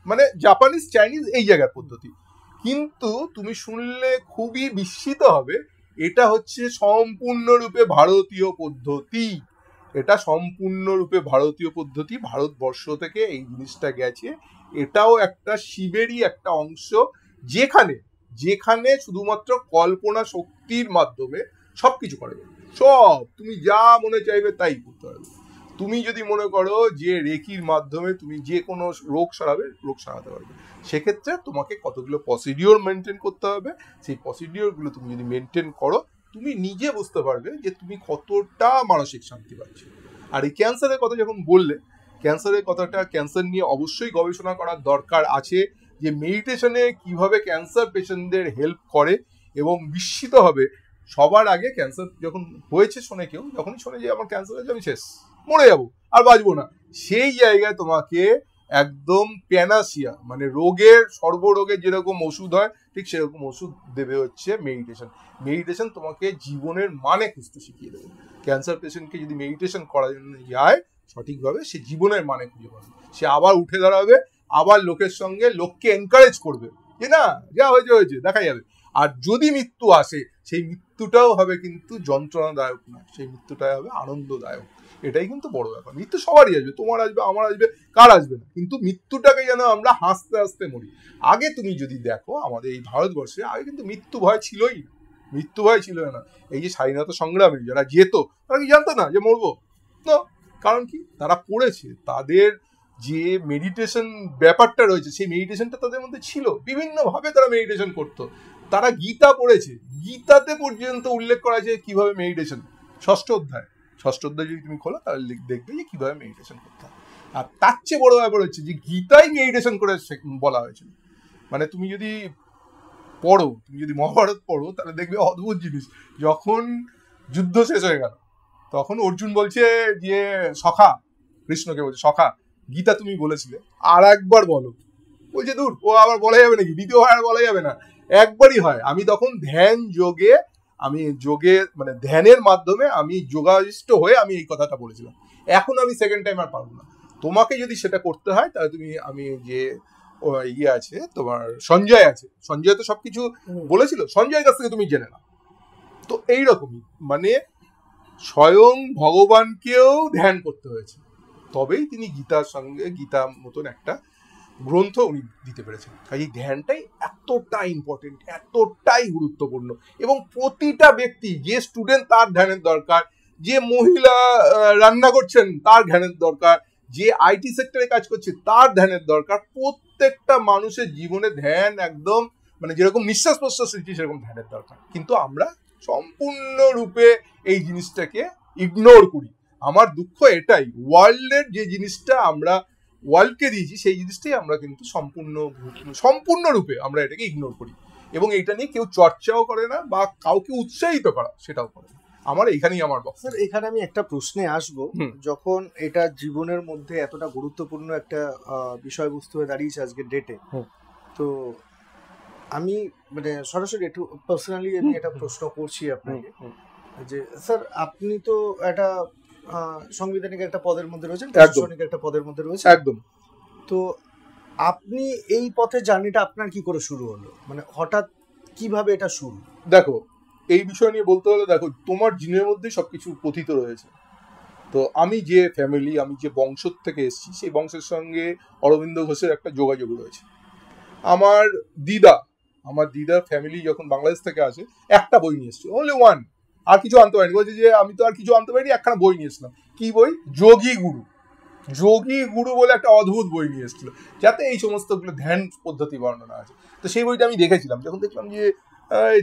মানে জাপানিজ চাইনিজ এই জায়গার পদ্ধতি, কিন্তু তুমি শুনলে খুবই বিস্মিত হবে, এটা হচ্ছে সম্পূর্ণরূপে ভারতীয় পদ্ধতি। এটা সম্পূর্ণরূপে ভারতীয় পদ্ধতি, ভারতবর্ষ থেকে এই জিনিসটা গেছে। এটাও একটা শিবেরই একটা অংশ, যেখানে যেখানে শুধুমাত্র কল্পনা শক্তির মাধ্যমে সবকিছু করা যাবে। সব তুমি যা মনে চাইবে তাই করতে পারবে। তুমি যদি মনে করো যে রেকির মাধ্যমে তুমি যে কোনো রোগ সারাবে, রোগ সারাতে পারবে। সেক্ষেত্রে তোমাকে কতগুলো প্রসিডিওর মেনটেন করতে হবে। সেই প্রসিডিওরগুলো তুমি যদি মেনটেন করো, তুমি নিজে বুঝতে পারবে যে তুমি কতটা মানসিক শান্তি পাচ্ছ। আর এই ক্যান্সারের কথা যখন বললে, ক্যান্সারের কথাটা, ক্যান্সার নিয়ে অবশ্যই গবেষণা করার দরকার আছে, যে মেডিটেশনে কিভাবে ক্যান্সার পেশেন্টদের হেল্প করে। এবং বিস্মিত হবে সবার আগে, ক্যান্সার যখন হয়েছে শোনে কেউ, যখনই শোনে যে আমার ক্যান্সার হয়েছে আমি শেষ, মরে যাবো, আর বাঁচবো না, সেই জায়গায় তোমাকে একদম প্যানাসিয়া, মানে রোগের, সর্বরোগের যেরকম ওষুধ হয় ঠিক সেরকম ওষুধ দেবে হচ্ছে মেডিটেশন। মেডিটেশন তোমাকে জীবনের মানে খুঁজতে শিখিয়ে দেবে। ক্যান্সার পেশেন্টকে যদি মেডিটেশন করার জন্য যায় সঠিকভাবে, সে জীবনের মানে খুঁজে পাবে, সে আবার উঠে দাঁড়াবে, আবার লোকের সঙ্গে লোককে এনকারেজ করবে যে না, যা হয়েছে হয়েছে, দেখা যাবে। আর যদি মৃত্যু আসে, সেই মৃত্যুটাও হবে কিন্তু যন্ত্রণাদায়ক না, সেই মৃত্যুটাই হবে আনন্দদায়ক। এটাই কিন্তু বড় ব্যাপার। মৃত্যু সবারই আসবে, তোমার আসবে, আমার আসবে, কার আসবে না, কিন্তু মৃত্যুটাকে যেন আমরা হাসতে হাসতে মরি। আগে তুমি যদি দেখো আমাদের এই ভারতবর্ষে আগে কিন্তু মৃত্যু ভয় ছিলই না, মৃত্যু ভয় ছিল না। এই যে স্বাধীনতা সংগ্রামী যারা যেত, তারা কি জানতো না যে মরবো? না, কারণ কি, তারা পড়েছে, তাদের যে মেডিটেশন ব্যাপারটা রয়েছে সেই মেডিটেশনটা তাদের মধ্যে ছিল, বিভিন্নভাবে তারা মেডিটেশন করতো। তারা গীতা পড়েছে, গীতাতে পর্যন্ত উল্লেখ করা আছে কিভাবে মেডিটেশন, ষষ্ঠ অধ্যায় যদি তুমি খোলো তাহলে দেখবে যে কিভাবে মেডিটেশন করতে হয়। আর তার চেয়ে বড় ব্যাপার হচ্ছে যে গীতাই মেডিটেশন করে বলা হয়েছিল। মানে তুমি যদি পড়ো, তুমি যদি মহাভারত পড়ো, তাহলে দেখবে অদ্ভুত জিনিস। যখন যুদ্ধ শেষ হয়ে গেল, তখন অর্জুন বলছে যে সখা, কৃষ্ণকে বলছে সখা, গীতা তুমি বলেছিলে, আর একবার বলো। বলছে দূর, ও আবার বলা যাবে নাকি, দ্বিতীয়বার আর বলা যাবে না, একবারই হয়। আমি তখন ধ্যান যোগে, আমি যোগে মানে ধ্যানের মাধ্যমে আমি যোগাষ্ট হয়ে আমি এই কথাটা বলেছিলাম। এখন আমি সেকেন্ড টাইম আর পারবো না। তোমাকে যদি সেটা করতে হয় তাহলে তুমি, আমি যে ইয়ে আছে তোমার সঞ্জয় আছে, সঞ্জয় তো সবকিছু বলেছিল, সঞ্জয়ের কাছ থেকে তুমি জেনে নাও। তো এইরকমই মানে স্বয়ং ভগবানকেও ধ্যান করতে হয়েছে, তবেই তিনি গীতার সঙ্গে, গীতা মতন একটা গ্রন্থ উনি দিতে পেরেছেন। এই ধ্যানটাই এতটাই ইম্পর্টেন্ট, এতটাই গুরুত্বপূর্ণ। এবং প্রতিটা ব্যক্তি, যে স্টুডেন্ট তার ধ্যানের দরকার, যে মহিলা রান্না করছেন তার ধ্যানের দরকার, যে আইটি সেক্টরে কাজ করছে তার ধ্যানের দরকার। প্রত্যেকটা মানুষের জীবনে ধ্যান একদম, মানে যেরকম নিঃশ্বাস প্রশ্বাস নিচ্ছি সেরকম ধ্যানের দরকার। কিন্তু আমরা সম্পূর্ণরূপে এই জিনিসটাকে ইগনোর করি। আমার দুঃখ এটাই, ওয়ার্ল্ডের যে জিনিসটা আমরা ওয়ার্ল্ডকে দিয়েছি সেই জিনিসটাই আমরা কিন্তু সম্পূর্ণরূপে আমরা এটাকে ইগনোর করি, এবং এইটা নিয়ে কেউ চর্চাও করে না বা কাউকে উৎসাহিত করা সেটাও করে না। আমার এইখানেই আমার বক্তব্য। স্যার, এখানে আমি একটা প্রশ্নে আসবো, যখন এটা জীবনের মধ্যে এতটা গুরুত্বপূর্ণ একটা বিষয়বস্তু হয়ে দাঁড়িয়েছে আজকের ডেটে, তো আমি মানে সরাসরি একটু পার্সোনালি আমি একটা প্রশ্ন করছি আপনাকে, যে স্যার আপনি তো একটা সাংবিধানিক একটা পদের মধ্যে রয়েছেন, প্রশাসনিক একটা পদের মধ্যে রয়েছেন, একদম। তো আপনি এই পথে জার্নিটা আপনার কি করে শুরু হলো, মানে হঠাৎ কিভাবে এটা শুরু? দেখো, এই বিষয় নিয়ে বলতে হলে, দেখো তোমার জিনের মধ্যেই সবকিছু পতিত রয়েছে। তো আমি যে ফ্যামিলি, আমি যে বংশ থেকে এসেছি, সেই বংশের সঙ্গে অরবিন্দ ঘোষের একটা যোগাযোগ রয়েছে। আমার দিদার ফ্যামিলি যখন বাংলাদেশ থেকে আসে, একটা বই নিয়ে এসছে, অনলি ওয়ান, আর কিছু আনতে পারিনি। বলছে যে আমি তো আর কিছু আনতে পারিনি, একখানা বই নিয়ে এসলাম। কি বই? যোগী গুরু বলে একটা অদ্ভুত বই নিয়ে এসেছিল, যাতে এই সমস্তগুলো ধ্যান পদ্ধতি বর্ণনা আছে। তো সেই বইটা আমি দেখেছিলাম, যখন দেখলাম যে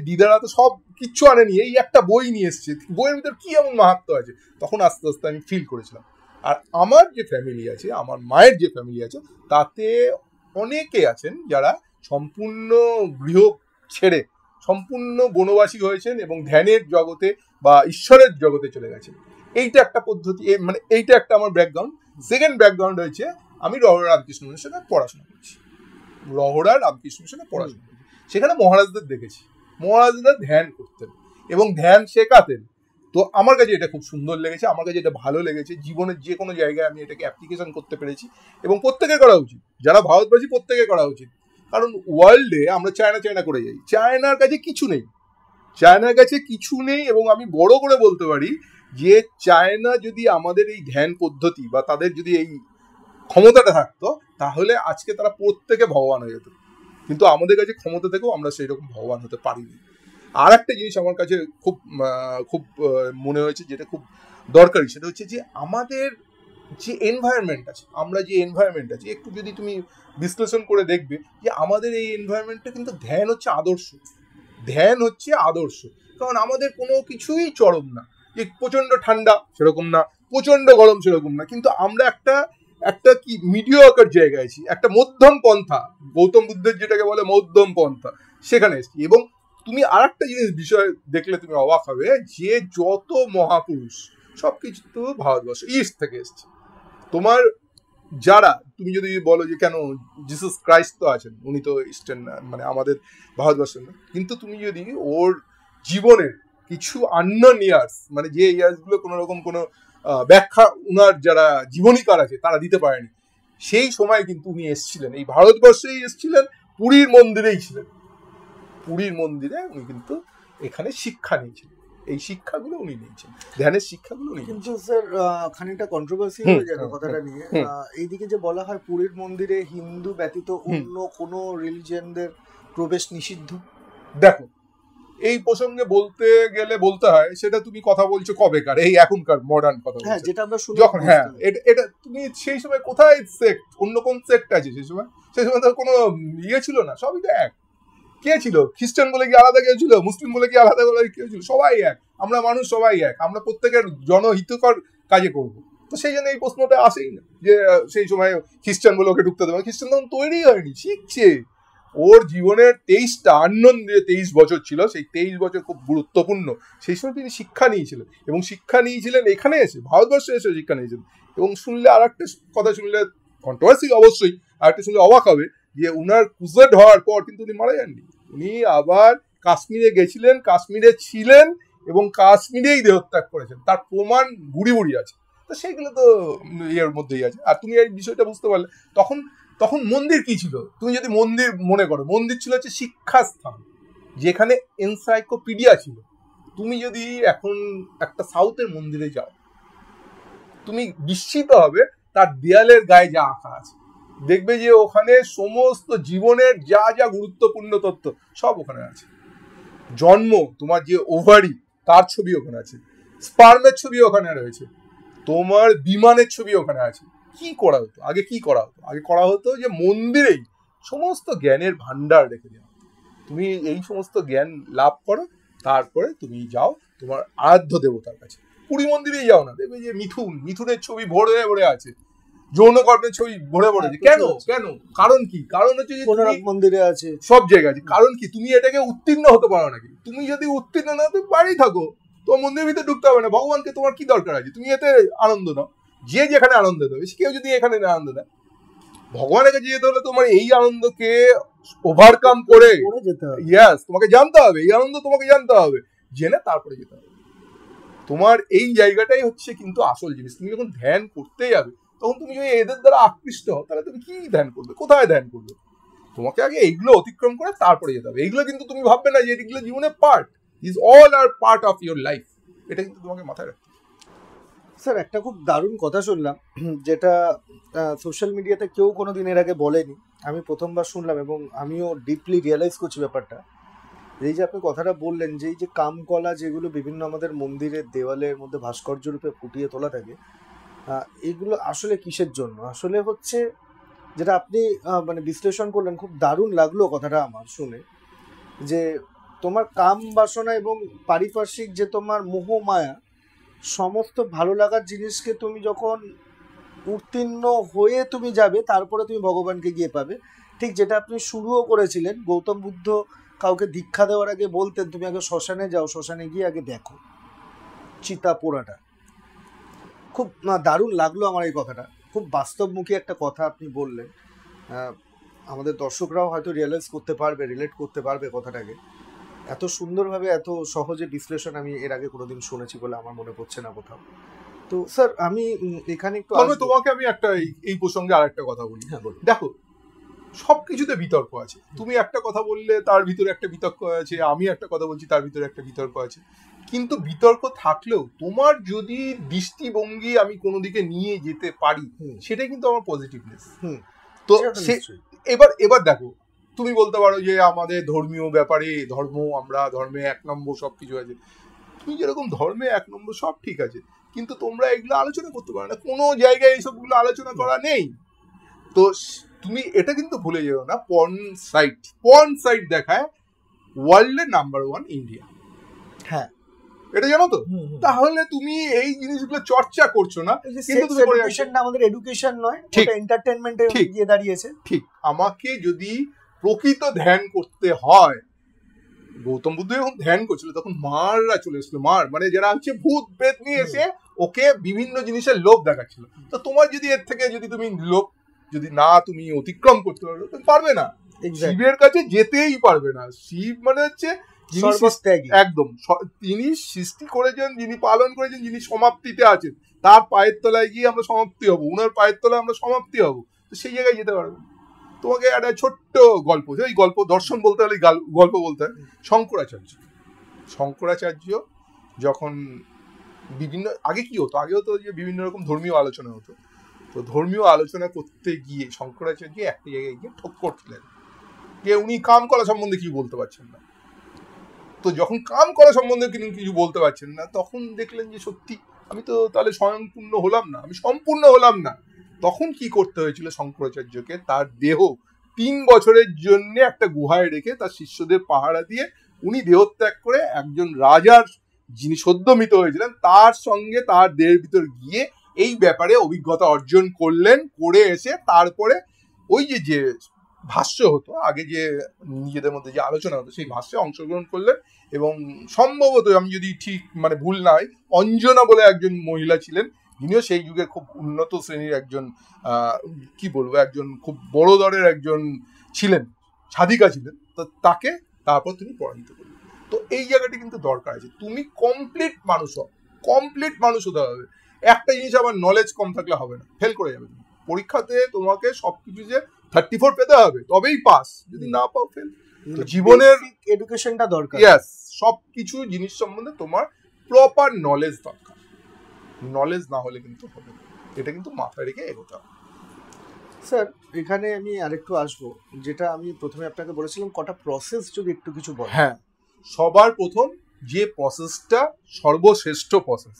দিদারা তো সব কিচ্ছু আনেনি, এই একটা বই নিয়ে এসছে, বইয়ের ভিতর কি এমন মাহাত্ম্য আছে, তখন আস্তে আস্তে আমি ফিল করেছিলাম। আর আমার যে ফ্যামিলি আছে, আমার মায়ের যে ফ্যামিলি আছে, তাতে অনেকে আছেন যারা সম্পূর্ণ গৃহ ছেড়ে সম্পূর্ণ বনবাসী হয়েছেন এবং ধ্যানের জগতে বা ঈশ্বরের জগতে চলে গেছেন। এইটা একটা পদ্ধতি, মানে এইটা একটা আমার ব্যাকগ্রাউন্ড। সেকেন্ড ব্যাকগ্রাউন্ড হয়েছে, আমি রহরা রামকৃষ্ণ মিশনে পড়াশোনা করছি। সেখানে মহারাজদের দেখেছি, মহারাজরা ধ্যান করতেন এবং ধ্যান শেখাতেন। তো আমার কাছে এটা খুব সুন্দর লেগেছে, আমার কাছে এটা ভালো লেগেছে, জীবনের যে কোনো জায়গায় আমি এটাকে অ্যাপ্লিকেশন করতে পেরেছি এবং প্রত্যেকে করা উচিত, যারা ভারতবাসী প্রত্যেকে করা উচিত। কারণ ওয়ার্ল্ডে আমরা চায়না করে যাই, চায়নার কাছে কিছু নেই, চায়নার কাছে কিছু নেই। এবং আমি বড় করে বলতে পারি যে চায়না যদি আমাদের এই ধ্যান পদ্ধতি বা তাদের যদি এই ক্ষমতাটা থাকতো, তাহলে আজকে তারা প্রত্যেকে ভগবান হয়ে যেত। কিন্তু আমাদের কাছে ক্ষমতা থেকেও আমরা সেই রকম ভগবান হতে পারিনি। আর একটা জিনিস আমার কাছে খুব খুব মনে হয়েছে যেটা খুব দরকারি, সেটা হচ্ছে যে আমাদের যে এনভায়রনমেন্ট আছে, আমরা যে এনভায়রনমেন্ট আছে, একটু যদি তুমি বিশ্লেষণ করে দেখবে যে আমাদের এই এনভায়রনমেন্টটা কিন্তু ধ্যান হচ্ছে আদর্শ, ধ্যান হচ্ছে আদর্শ। কারণ আমাদের কোনো কিছুই চরম না, যে প্রচণ্ড ঠান্ডা সেরকম না, প্রচণ্ড গরম সেরকম না, কিন্তু আমরা একটা কি মিডিয়াকার জায়গায় আছি, একটা মধ্যম পন্থা, গৌতম বুদ্ধের যেটাকে বলে মধ্যম পন্থা, সেখানে এসেছি। এবং তুমি আর একটা জিনিস বিষয় দেখলে তুমি অবাক হবে যে যত মহাপুরুষ সব কিছু তো ভারতবর্ষ ইস্ট থেকে এসছে। তোমার যারা তুমি যদি বলো যে কেন জিসাস ক্রাইস্ট তো আছেন, উনি তো ইস্টার্ন মানে আমাদের ভারতবর্ষের না, কিন্তু তুমি যদি ওর জীবনের কিছু আননোন ইয়ার্স, মানে যে ইয়ার্সগুলো কোনো রকম কোনো ব্যাখ্যা উনার যারা জীবনীকার আছে তারা দিতে পারেনি, সেই সময় কিন্তু উনি এসেছিলেন, এই ভারতবর্ষেই এসেছিলেন, পুরীর মন্দিরেই ছিলেন, পুরীর মন্দিরে উনি কিন্তু এখানে শিক্ষা নিয়েছিলেন, এই শিক্ষাগুলো উনি নিয়েছেন, ধ্যানের শিক্ষাগুলো উনি। কিন্তু স্যার খানিকটা কন্ট্রোভার্সি হয়ে যাবে কথাটা নিয়ে। এইদিকে যে বলা হয় পুরীর মন্দিরে হিন্দু ব্যতীত অন্য কোনো রিলিজিয়ানদের প্রবেশ নিষিদ্ধ। দেখো, এই প্রসঙ্গে বলতে গেলে বলতে হয়, সেটা তুমি কথা বলছো কবেকার, এই এখনকার মডার্ন কথা হ্যাঁ, যেটা আমরা শুনি যখন, হ্যাঁ এটা তুমি সেই সময় কোথায় সেক্ট, অন্য কোন সেক্ট আছে সেই সময়? সেই সময় তো কোনো ইয়ে ছিল না, সবই তো এক। কে ছিল? খ্রিস্টান বলে কি আলাদা কেউ ছিল? মুসলিম বলে কি আলাদা বলে কেউ ছিল? সবাই এক, আমরা মানুষ সবাই এক, আমরা প্রত্যেকের জনহিতকর কাজে করবো। তো সেই জন্য এই প্রশ্নটা আসেই না যে সেই সময় খ্রিস্টান বলে ওকে ঢুকতে দেবে। খ্রিস্টান তখন তৈরি হয়নি, শিখছে। ওর জীবনের 23টা আননোন যে 23 বছর ছিল, সেই 23 বছর খুব গুরুত্বপূর্ণ। সেই সময় তিনি শিক্ষা নিয়েছিলেন এবং শিক্ষা নিয়েছিলেন এখানে এসে, ভারতবর্ষে এসে শিক্ষা নিয়েছিলেন। এবং শুনলে আর একটা কথা শুনলে কন্ট্রোভার্সি অবশ্যই, আর একটা শুনলে অবাক হবে যে উনার ক্রুসেড হওয়ার পর কিন্তু উনি মারা যাননি, উনি আবার কাশ্মীরে গেছিলেন, কাশ্মীরে ছিলেন এবং কাশ্মীরেই দেহত্যাগ করেছেন, তার প্রমাণ বুড়ি আছে। তো সেইগুলো তো ইয়ের মধ্যেই আছে। আর তুমি এই বিষয়টা বুঝতে পারলে, তখন মন্দির কি ছিল? তুমি যদি মন্দির মনে করো, মন্দির ছিল হচ্ছে শিক্ষাস্থান, যেখানে এনসাইক্লোপিডিয়া ছিল। তুমি যদি এখন একটা সাউথের মন্দিরে যাও, তুমি বিস্মিত হবে তার দেয়ালের গায়ে যা আঁকা আছে। দেখবে যে ওখানে সমস্ত জীবনের যা যা গুরুত্বপূর্ণ তথ্য সব ওখানে আছে। জন্ম, তোমার যে ওভারি তার ছবি ওখানে আছে, স্পার্মের ছবি ওখানে রয়েছে, তোমার বিমানের ছবি ওখানে আছে। কি করা হতো আগে? কি করা হতো আগে? করা হতো যে মন্দিরেই সমস্ত জ্ঞানের ভান্ডার রেখে দেওয়া। তুমি এই সমস্ত জ্ঞান লাভ করো, তারপরে তুমি যাও তোমার আরাধ্য দেবতার কাছে। পুরী মন্দিরেই যাও না, দেখবে যে মিথুনের ছবি ভরে ভরে আছে, যৌনকর্মের ছবি ভরে ভরে আছে। কেন? কারণ কি? কারণ হচ্ছে যে মন্দিরে আছে, সব জায়গায় আছে। কারণ কি? তুমি এটাকে উত্তীর্ণ হতে পারো নাকি? তুমি যদি উত্তীর্ণ না, তুমি বাড়ি থাকো, তোমার মন্দিরের ভিতরে ঢুকতে হবে না। ভগবানকে তোমার কি দরকার আছে? তুমি এতে আনন্দ নাও, যে যেখানে আনন্দ দেবে। কেউ যদি এখানে না আনন্দ দেয়, ভগবানের কাছে যেতে হলে তোমার এই আনন্দকে ওভারকাম করে যেতে হবে। ইয়েস, তোমাকে জানতে হবে, এই আনন্দ তোমাকে জানতে হবে, জেনে তারপরে যেতে হবে। তোমার এই জায়গাটাই হচ্ছে কিন্তু আসল জিনিস। তুমি যখন ধ্যান করতে যাবে, তখন তুমি যদি এদের দ্বারা আকৃষ্ট হও, তাহলে তুমি কি ধ্যান করবে? কোথায় ধ্যান করবে? তোমাকে আগে এইগুলো অতিক্রম করে তারপরে যেতে হবে। এইগুলো কিন্তু তুমি ভাববে না যে এগুলো জীবনের part, is all are part of your life. এটা কিন্তু তোমাকে মাথায় রাখতে হবে। স্যার, একটা খুব দারুণ কথা শুনলাম, যেটা সোশ্যাল মিডিয়াতে কেউ কোনোদিন এর আগে বলেনি, আমি প্রথমবার শুনলাম এবং আমিও ডিপলি রিয়েলাইজ করছি ব্যাপারটা। এই যে আপনি কথাটা বললেন যে এই যে কামকলা যেগুলো বিভিন্ন আমাদের মন্দিরের দেওয়ালের মধ্যে ভাস্কর্য রূপে ফুটিয়ে তোলা থাকে, এগুলো আসলে কিসের জন্য? আসলে হচ্ছে যেটা আপনি মানে বিশ্লেষণ করলেন, খুব দারুণ লাগলো কথাটা আমার শুনে, যে তোমার কাম বাসনা এবং পারিপার্শ্বিক যে তোমার মোহ মায়া, সমস্ত ভালো লাগার জিনিসকে তুমি যখন উত্তীর্ণ হয়ে তুমি যাবে, তারপরে তুমি ভগবানকে গিয়ে পাবে। ঠিক যেটা আপনি শুরুও করেছিলেন, গৌতম বুদ্ধ কাউকে দীক্ষা দেওয়ার আগে বলতেন তুমি আগে শ্মশানে যাও, শ্মশানে গিয়ে আগে দেখো চিতা পোড়াটা। খুব দারুণ লাগলো আমার এই কথাটা, খুব বাস্তবমুখী একটা কথা আপনি বললেন। আমাদের দর্শকরাও হয়তো রিয়েলাইজ করতে পারবে, রিলেট করতে পারবে কথাটাকে। এত সুন্দরভাবে এত সহজে বিশ্লেষণ আমি এর আগে কোনোদিন শুনেছি বলে আমার মনে পড়ছে না কোথাও। তো স্যার আমি এখানে একটু তোমাকে আমি একটা এই প্রসঙ্গে আর একটা কথা বলি। হ্যাঁ বলুন। দেখো, সবকিছুতে বিতর্ক আছে। তুমি একটা কথা বললে তার ভিতরে একটা বিতর্ক আছে, আমি একটা কথা বলছি তার ভিতরে একটা বিতর্ক আছে। কিন্তু বিতর্ক থাকলেও তোমার যদি দৃষ্টিভঙ্গি আমি কোনো দিকে নিয়ে যেতে পারি, সেটাই কিন্তু আমার পজিটিভনেস। তো এবার দেখো, তুমি বলতে পারো যে আমাদের ধর্মীয় ব্যাপারে আমরা ধর্মে 1 নম্বর সবকিছু আছে। তুমি যেরকম ধর্মে 1 নম্বর সব ঠিক আছে, কিন্তু তোমরা এগুলো আলোচনা করতে পারো না, কোনো জায়গায় এইসবগুলো আলোচনা করা নেই। তো তুমি এটা কিন্তু ভুলে যেও না, পর্ন সাইট দেখায় ওয়ার্ল্ডের নাম্বার 1 ইন্ডিয়া। হ্যাঁ, এটা জানো তো? তাহলে তুমি এই জিনিসগুলো চর্চা করছো না, কিন্তু তুমি এডুকেশনটা আমাদের এডুকেশন নয়, এটা এন্টারটেইনমেন্টে গিয়ে দাঁড়িয়েছে। ঠিক। আমাকে যদি প্রকৃত ধ্যান করতে হয়, গৌতম বুদ্ধ যখন ধ্যান করছিল তখন মাররা চলে এসেছিল, মানে যারা হচ্ছে ভূত প্রেত নিয়ে এসে ওকে বিভিন্ন জিনিসের লোভ দেখাচ্ছিল। তো তোমার যদি এর থেকে যদি তুমি লোভ যদি না তুমি অতিক্রম করতে পারবে, তুমি পারবে না, শিবের কাছে যেতেই পারবে না। শিব মানে হচ্ছে একদম, তিনি সৃষ্টি করেছেন, যিনি পালন করেছেন, যিনি সমাপ্তিতে আছেন, তার পায়ের তলায় গিয়ে আমরা সমাপ্তি হব, উনার পায়ের তলায় আমরা সমাপ্তি হব। তো সেই জায়গায় যেতে পারবো। তোমাকে একটা ছোট্ট গল্প, এই গল্প দর্শন বলতে হলে গল্প বলতে হয়। শঙ্করাচার্য যখন আগে কি হতো, যে বিভিন্ন রকম ধর্মীয় আলোচনা হতো। তো ধর্মীয় আলোচনা করতে গিয়ে শঙ্করাচার্য একটা জায়গায় গিয়ে ঠক্কর খেলেন যে উনি কাম করা সম্বন্ধে কিছু বলতে পারছেন না। তো যখন কাম করা সম্বন্ধে কিছু বলতে পারছেন না, তখন দেখলেন যে সত্যি আমি তো তাহলে স্বয়ংপূর্ণ হলাম না, আমি সম্পূর্ণ হলাম না। তখন কি করতে হয়েছিল শঙ্করাচার্যকে? তার দেহ 3 বছরের জন্য একটা গুহায় রেখে তার শিষ্যদের পাহারা দিয়ে উনি দেহত্যাগ করে একজন রাজার, যিনি সদ্য মৃত হয়েছিলেন, তার সঙ্গে তার দেহের ভিতর গিয়ে এই ব্যাপারে অভিজ্ঞতা অর্জন করলেন। করে এসে তারপরে ওই যে ভাষ্য হতো আগে, যে নিজেদের মধ্যে যে আলোচনা হতো, সেই ভাষ্যে অংশগ্রহণ করলেন। এবং সম্ভবত আমি যদি ঠিক মানে ভুল না হয়, অঞ্জনা বলে একজন মহিলা ছিলেন, যিনিও সেই যুগের খুব উন্নত শ্রেণীর একজন কি বলবো, একজন খুব বড় দরের একজন ছিলেন, সাধিকা ছিলেন। তো তাকে তারপর তিনি পরাজিত করলেন। তো এই জায়গাটি কিন্তু দরকার আছে, তুমি কমপ্লিট মানুষ হতে হবে। একটা জিনিস আবার নলেজ কম থাকলে হবে না, ফেল করে যাবে। পরীক্ষাতে তোমাকে সবকিছু যে 34 পেতে হবে তবেই পাস, যদি না পাও ফেল। জীবনের এডুকেশনটা দরকার। সবকিছু জিনিস সম্বন্ধে তোমার প্রপার নলেজ দরকার। নলেজ না হলে কিন্তু হবে না, এটা কিন্তু মাথায় রেখে এগোতে হবে। স্যার এখানে আমি আরেকটু আসবো, যেটা আমি প্রথমে আপনাকে বলেছিলাম, কটা প্রসেস যদি একটু কিছু বলেন। হ্যাঁ, সবার প্রথম যে প্রসেসটা সর্বশ্রেষ্ঠ প্রসেস,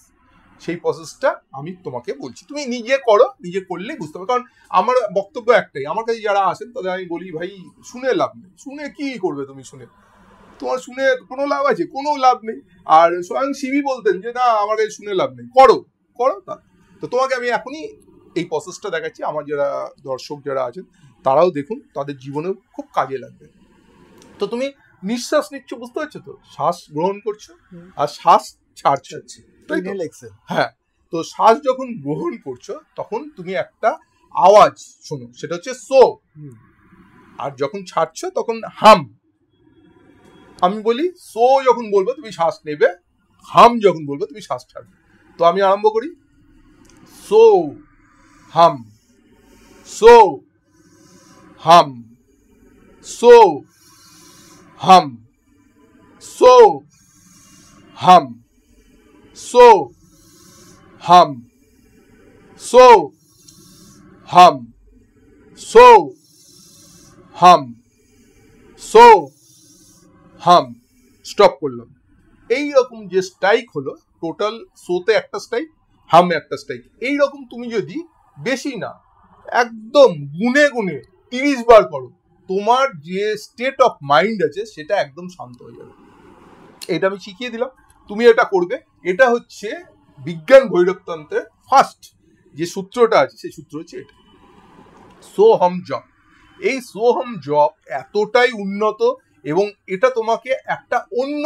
সেই প্রসেসটা আমি তোমাকে বলছি, তুমি নিজে করো, নিজে করলে বুঝতে পারবে। কারণ আমার বক্তব্য একটাই, আমার কাছে যারা আসেন তাদের আমি বলি, ভাই শুনে লাভ নেই, শুনে কি করবে তুমি, তোমার শুনে কোনো লাভ আছে? কোনো লাভ নেই। আর স্বয়ং শিবই বলতেন যে না, আমার কাছে শুনে লাভ নেই, করো তা। তো তোমাকে আমি এখনই এই প্রসেসটা দেখাচ্ছি, আমার যারা দর্শক যারা আছেন তারাও দেখুন, তাদের জীবনেও খুব কাজে লাগবে। তো তুমি নিঃশ্বাস নিচ্ছ, বুঝতে পারছো তো? শ্বাস গ্রহণ করছো আর শ্বাস ছাড়ছো। হ্যাঁ, তো শ্বাস যখন গ্রহণ করছো তখন তুমি একটা আওয়াজ শোনো, সেটা হচ্ছে সো। আর যখন ছাড়ছো তখন হাম। আমি বলি সো যখন বলবো তুমি শ্বাস নেবে, হাম যখন বলবো তুমি শ্বাস ছাড়বে। তো আমি আরম্ভ করি, সো হাম, সো হাম, সো হাম, সো হাম, সো হাম, সো হাম, সো হাম, সো হাম। স্টপ করলাম। এইরকম যে স্ট্রাইক হলো, টোটাল সোতে একটা স্ট্রাইক, হামে একটা স্ট্রাইক, এইরকম তুমি যদি বেশি না একদম গুনে 30 বার করো, তোমার যে স্টেট অফ মাইন্ড আছে সেটা একদম শান্ত হয়ে যাবে। এটা আমি শিখিয়ে দিলাম, তুমি এটা করবে। এটা হচ্ছে বিজ্ঞান ভৈরবতন্ত্রের ফার্স্ট যে সূত্রটা আছে, সেই সূত্র হচ্ছে এটা, সোহম জপ। এই সোহম জপ এতটাই উন্নত এবং এটা তোমাকে একটা অন্য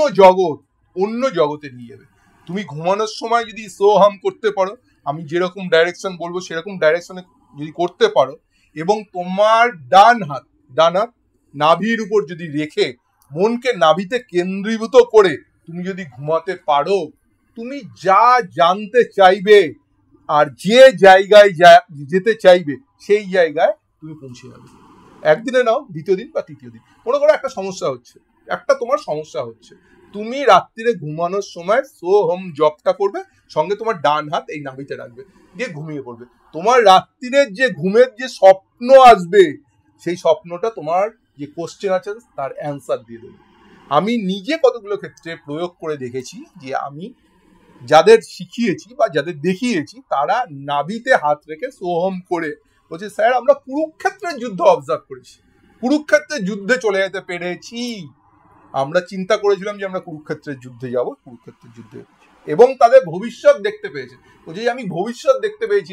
জগতে নিয়ে যাবে। তুমি ঘুমানোর সময় যদি সোহম করতে পারো, আমি যেরকম ডাইরেকশন বলবো সেরকম ডাইরেকশনে যদি করতে পারো, এবং তোমার ডান হাত ডান হাত নাভির উপর যদি রেখে মনকে নাভিতে কেন্দ্রীভূত করে তুমি যদি ঘুমাতে পারো, তুমি যা জানতে চাইবে আর যে জায়গায় যেতে চাইবে সেই জায়গায় তুমি পৌঁছে যাবে। একদিনে নাও, দ্বিতীয় দিন বা তৃতীয় দিন। মনে করো একটা সমস্যা হচ্ছে, তোমার সমস্যা হচ্ছে, তুমি রাত্রিরে ঘুমানোর সময় সো হোম জপটা করবে, সঙ্গে তোমার ডান হাত এই নাভিতে রাখবে, দিয়ে ঘুমিয়ে পড়বে। তোমার রাত্রিরে যে ঘুমের যে স্বপ্ন আসবে, সেই স্বপ্নটা তোমার যে কোশ্চেন আছে তার অ্যান্সার দিয়ে দেবে। আমি নিজে কতগুলো ক্ষেত্রে প্রয়োগ করে দেখেছি যে আমি যাদের শিখিয়েছি বা যাদের দেখিয়েছি তারা নাভিতে হাত রেখে সোহম করে বলছে, স্যার আমরা কুরুক্ষেত্রের যুদ্ধ অবজার্ভ করেছি, কুরুক্ষেত্রের যুদ্ধে চলে যেতে পেরেছি। আমরা চিন্তা করেছিলাম যে আমরা কুরুক্ষেত্রের যুদ্ধে যাব, কুরুক্ষেত্রের যুদ্ধে, এবং তাদের ভবিষ্যৎ দেখতে পেয়েছে। বলছে আমি ভবিষ্যৎ দেখতে পেয়েছি,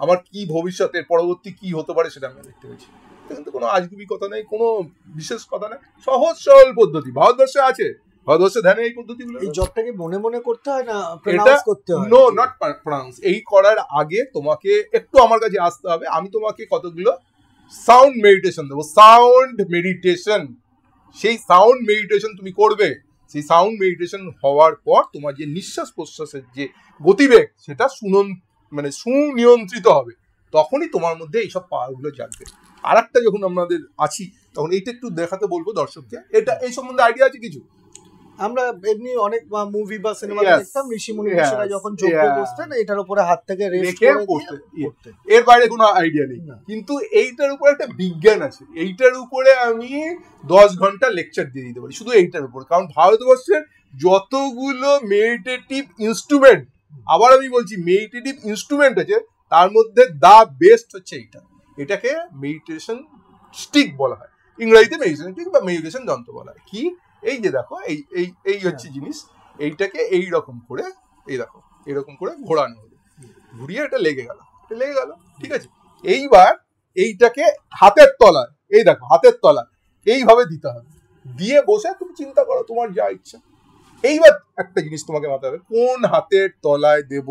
আমার কি ভবিষ্যতের পরবর্তী কি হতে পারে সেটা আমি দেখতে পেয়েছি। কিন্তু কোনো আজগুবি কথা নেই, কোনো বিশেষ কথা নেই, সহজ সরল পদ্ধতি ভারতবর্ষে আছে। ভারতবর্ষে ধ্যানে এই পদ্ধতিগুলো, এই জবটাকে মনে মনে করতে হয় না প্রনাউন্স করতে হয়? No, not pronounce. এই করার আগে তোমাকে একটু আমার কাছে আসতে হবে, আমি তোমাকে কতগুলো সাউন্ড মেডিটেশন দেবো, সাউন্ড মেডিটেশন। সেই সাউন্ড মেডিটেশন তুমি করবে, সেই সাউন্ড মেডিটেশন হওয়ার পর তোমার যে নিঃশ্বাস প্রশ্বাসের যে গতিবেগ সেটা সুনিয়ন্ত্রিত হবে, তখনই তোমার মধ্যে এইসব পাওয়ারগুলো জাগবে। আর একটা যখন আমাদের আছি তখন এইটা একটু দেখাতে বলবো দর্শককে, এটা এই সম্বন্ধে আইডিয়া আছে কিছু? আমরা এমনি অনেক মুভি বা সিনেমা দেখতাম, ঋষিমুনি ঋষিরা যখন যোগ্য বসতেন এটার উপরে হাত থেকে রেস্ট করে করতে, এর বাইরে কোনো আইডিয়া নেই। কিন্তু এইটার উপরে একটা বিজ্ঞান আছে, এইটার উপরে আমি 10 ঘন্টা লেকচার দিয়ে দিতে পারি শুধু এইটার উপর। কারণ ভারতবর্ষের যতগুলো মেডিটেটিভ ইনস্ট্রুমেন্ট, আবার আমি বলছি মেডিটেটিভ ইনস্ট্রুমেন্ট আছে, তার মধ্যে দা বেস্ট হচ্ছে এইটা। এটাকে মেডিটেশন স্টিক বলা হয়, ইংরেজিতে মেডিটেশন স্টিক বা মেডিটেশন যন্ত্র বলা হয়। কি এই যে দেখো, এই হচ্ছে জিনিস, এইটাকে এইরকম করে, এই দেখো এরকম করে ঘোরানো হলো, ঘুরিয়ে এটা লেগে গেল, ঠিক আছে। এইবার এইটাকে হাতের তলায়, এই দেখো হাতের তলায় এইভাবে দিতে হবে, দিয়ে বসে তুমি চিন্তা করো তোমার যা ইচ্ছা। এইবার একটা জিনিস তোমাকে মাথায় হবে, কোন হাতের তলায় দেব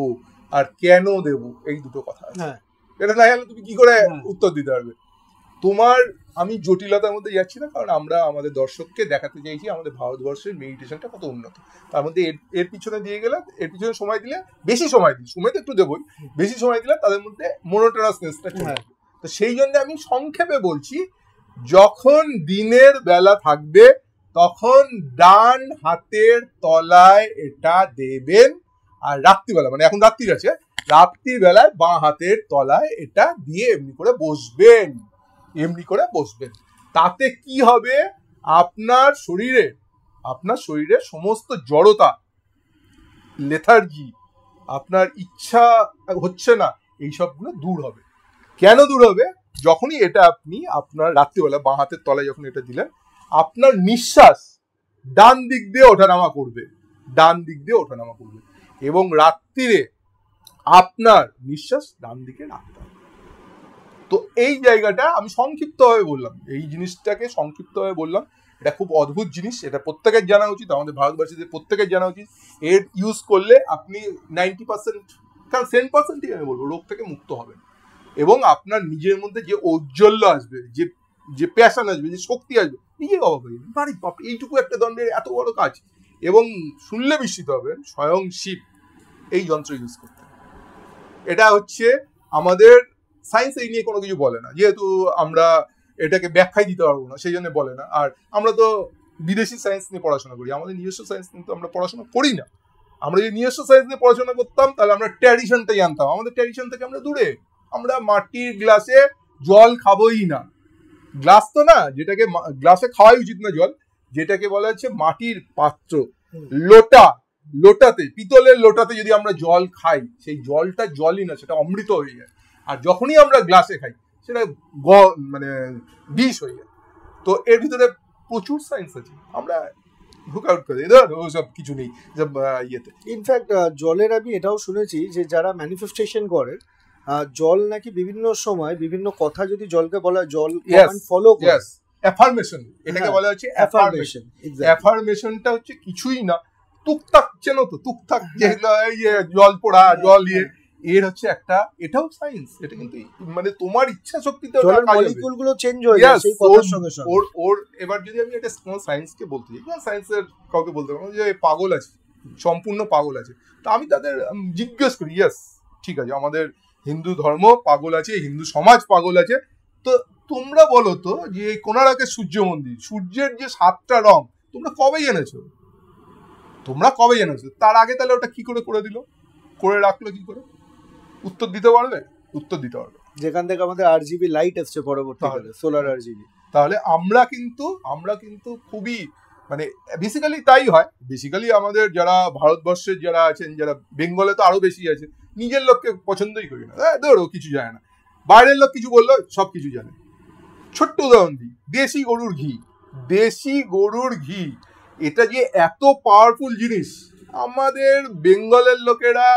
আর কেন দেব, এই দুটো কথা আছে। এটা না জানলে তুমি কি করে উত্তর দিতে পারবে? তোমার, আমি জটিলতার মধ্যে যাচ্ছি না, কারণ আমরা আমাদের দর্শককে দেখাতে চাইছি আমাদের ভারতবর্ষের মেডিটেশনটা কত উন্নত। তার মধ্যে এর পিছনে দিয়ে গেলে, এর পিছনে সময় দিলে, বেশি সময় দিই, সময় তো একটু দেবই, বেশি সময় দিলে তাদের মধ্যে মনোটোনাসনেসটা চলে আসবে। তো সেই জন্য আমি সংক্ষেপে বলছি, যখন দিনের বেলা থাকবে তখন ডান হাতের তলায় এটা দেবেন, আর রাত্রিবেলা, মানে এখন রাত্রি আছে, রাত্রির বেলায় বাঁ হাতের তলায় এটা দিয়ে এমনি করে বসবেন, তাতে কি হবে, আপনার শরীরে সমস্ত জড়তা, লেথার্জি, আপনার ইচ্ছা হচ্ছে না, এই সবগুলো দূর হবে। কেন দূর হবে? যখনই এটা আপনি আপনার রাত্রিবেলা বাঁ হাতের তলায় যখন এটা দিলেন, আপনার নিঃশ্বাস ডান দিক দিয়ে ওঠানামা করবে, এবং রাত্রিরে আপনার নিঃশ্বাস ডান দিকে রাখতে হবে। তো এই জায়গাটা আমি সংক্ষিপ্তভাবে বললাম, এই জিনিসটাকে সংক্ষিপ্তভাবে বললাম। এটা খুব অদ্ভুত জিনিস, এটা প্রত্যেকের জানা উচিত, আমাদের ভারতবাসীদের প্রত্যেকের জানা উচিত। এর ইউজ করলে আপনি 90%, কারণ 10%ই আমি বলবো, রোগ থেকে মুক্ত হবেন, এবং আপনার নিজের মধ্যে যে ঔজ্জ্বল্য আসবে, যে প্যাশন আসবে, যে শক্তি আসবে, নিজে অবাক হয়ে যাবেন, বাড়ি বাপ, এইটুকু একটা দণ্ডের এত বড় কাজ। এবং শুনলে বিস্মিত হবেন, স্বয়ং শিব এই যন্ত্র ইউজ করতেন। এটা হচ্ছে আমাদের সায়েন্স এই নিয়ে কোনো কিছু বলে না, যেহেতু আমরা এটাকে ব্যাখ্যাই দিতে পারবো না, সেই জন্য বলে না। আর আমরা তো বিদেশি সায়েন্স নিয়ে পড়াশোনা করি, আমাদের নিজস্ব সায়েন্স নিয়ে তো আমরা পড়াশোনা করি না। আমরা যদি নিজস্ব সায়েন্স নিয়ে পড়াশোনা করতাম তাহলে আমরা ট্র্যাডিশনটাই জানতাম। আমাদের ট্র্যাডিশন থেকে আমরা দূরে, আমরা মাটির গ্লাসে জল খাবোই না। গ্লাস তো না, যেটাকে গ্লাসে খাওয়াই উচিত না জল, যেটাকে বলা হচ্ছে মাটির পাত্র, লোটাতে, পিতলের লোটাতে যদি আমরা জল খাই, সেই জলটা জলই না, সেটা অমৃত হয়ে যায়। আর যখনই আমরা গ্লাসে খাই সেটা মানে বিষ হয়ে যায়। তো এর ভিতরে প্রচুর সায়েন্স আছে, আমরা হুক আউট করে ওসব কিছু নেই ইয়েতে। ইনফ্যাক্ট জলের আমি এটাও শুনেছি যে যারা ম্যানিফেস্টেশন করে, জল নাকি বিভিন্ন সময় বিভিন্ন কথা যদি জলকে বলা, জল ফলো করে, অ্যাফার্মেশন, এটাকে বলা হচ্ছে অ্যাফার্মেশন। অ্যাফার্মেশনটা হচ্ছে কিছুই না, টুকটাক, চেনো তো টুকটাক, যেগুলো এই যে জল পোড়া, জল ইয়ে, এর হচ্ছে একটা, এটাও সায়েন্স, এটা কিন্তু মানে তোমার ইচ্ছা শক্তিতে মলিকিউল গুলো চেঞ্জ হয়ে যায় সেই কথার সঙ্গে সঙ্গে। ওর এবার যদি আমি একটা সায়েন্সকে বলতে চাই, সায়েন্সের কাউকে বলতে পারবো যে পাগল আছে, সম্পূর্ণ পাগল আছে, তো আমি তাদের জিজ্ঞেস করি, ইয়েস ঠিক আছে আমাদের হিন্দু ধর্ম পাগল আছে, হিন্দু সমাজ পাগল আছে, তো তোমরা বলো তো যে কোণারকের সূর্য মন্দির, সূর্যের যে 7টা রং তোমরা কবে জেনেছো? তার আগে তাহলে ওটা কি করে দিল, করে রাখলো কি করে? উত্তর দিতে পারবে? উত্তর দিতে পারবে। যেখান থেকে আমাদের আরজিবি লাইট আসছে পরবর্তীকালে, সোলার আরজিবি। তাহলে আমরা কিন্তু খুবই মানে বেসিক্যালি তাই হয়। বেসিক্যালি আমাদের যারা ভারতবর্ষের যারা আছেন, যারা বেঙ্গলে তো আরো বেশি আছে, নিজের লোককে পছন্দই করি না, ধরো কিছু জানে না, বাইরের লোক কিছু বললো সব কিছু জানে। ছোট্ট উদাহরণ দিই, দেশি গরুর ঘি, এটা যে এত পাওয়ারফুল জিনিস, আমাদের বেঙ্গলের লোকেরা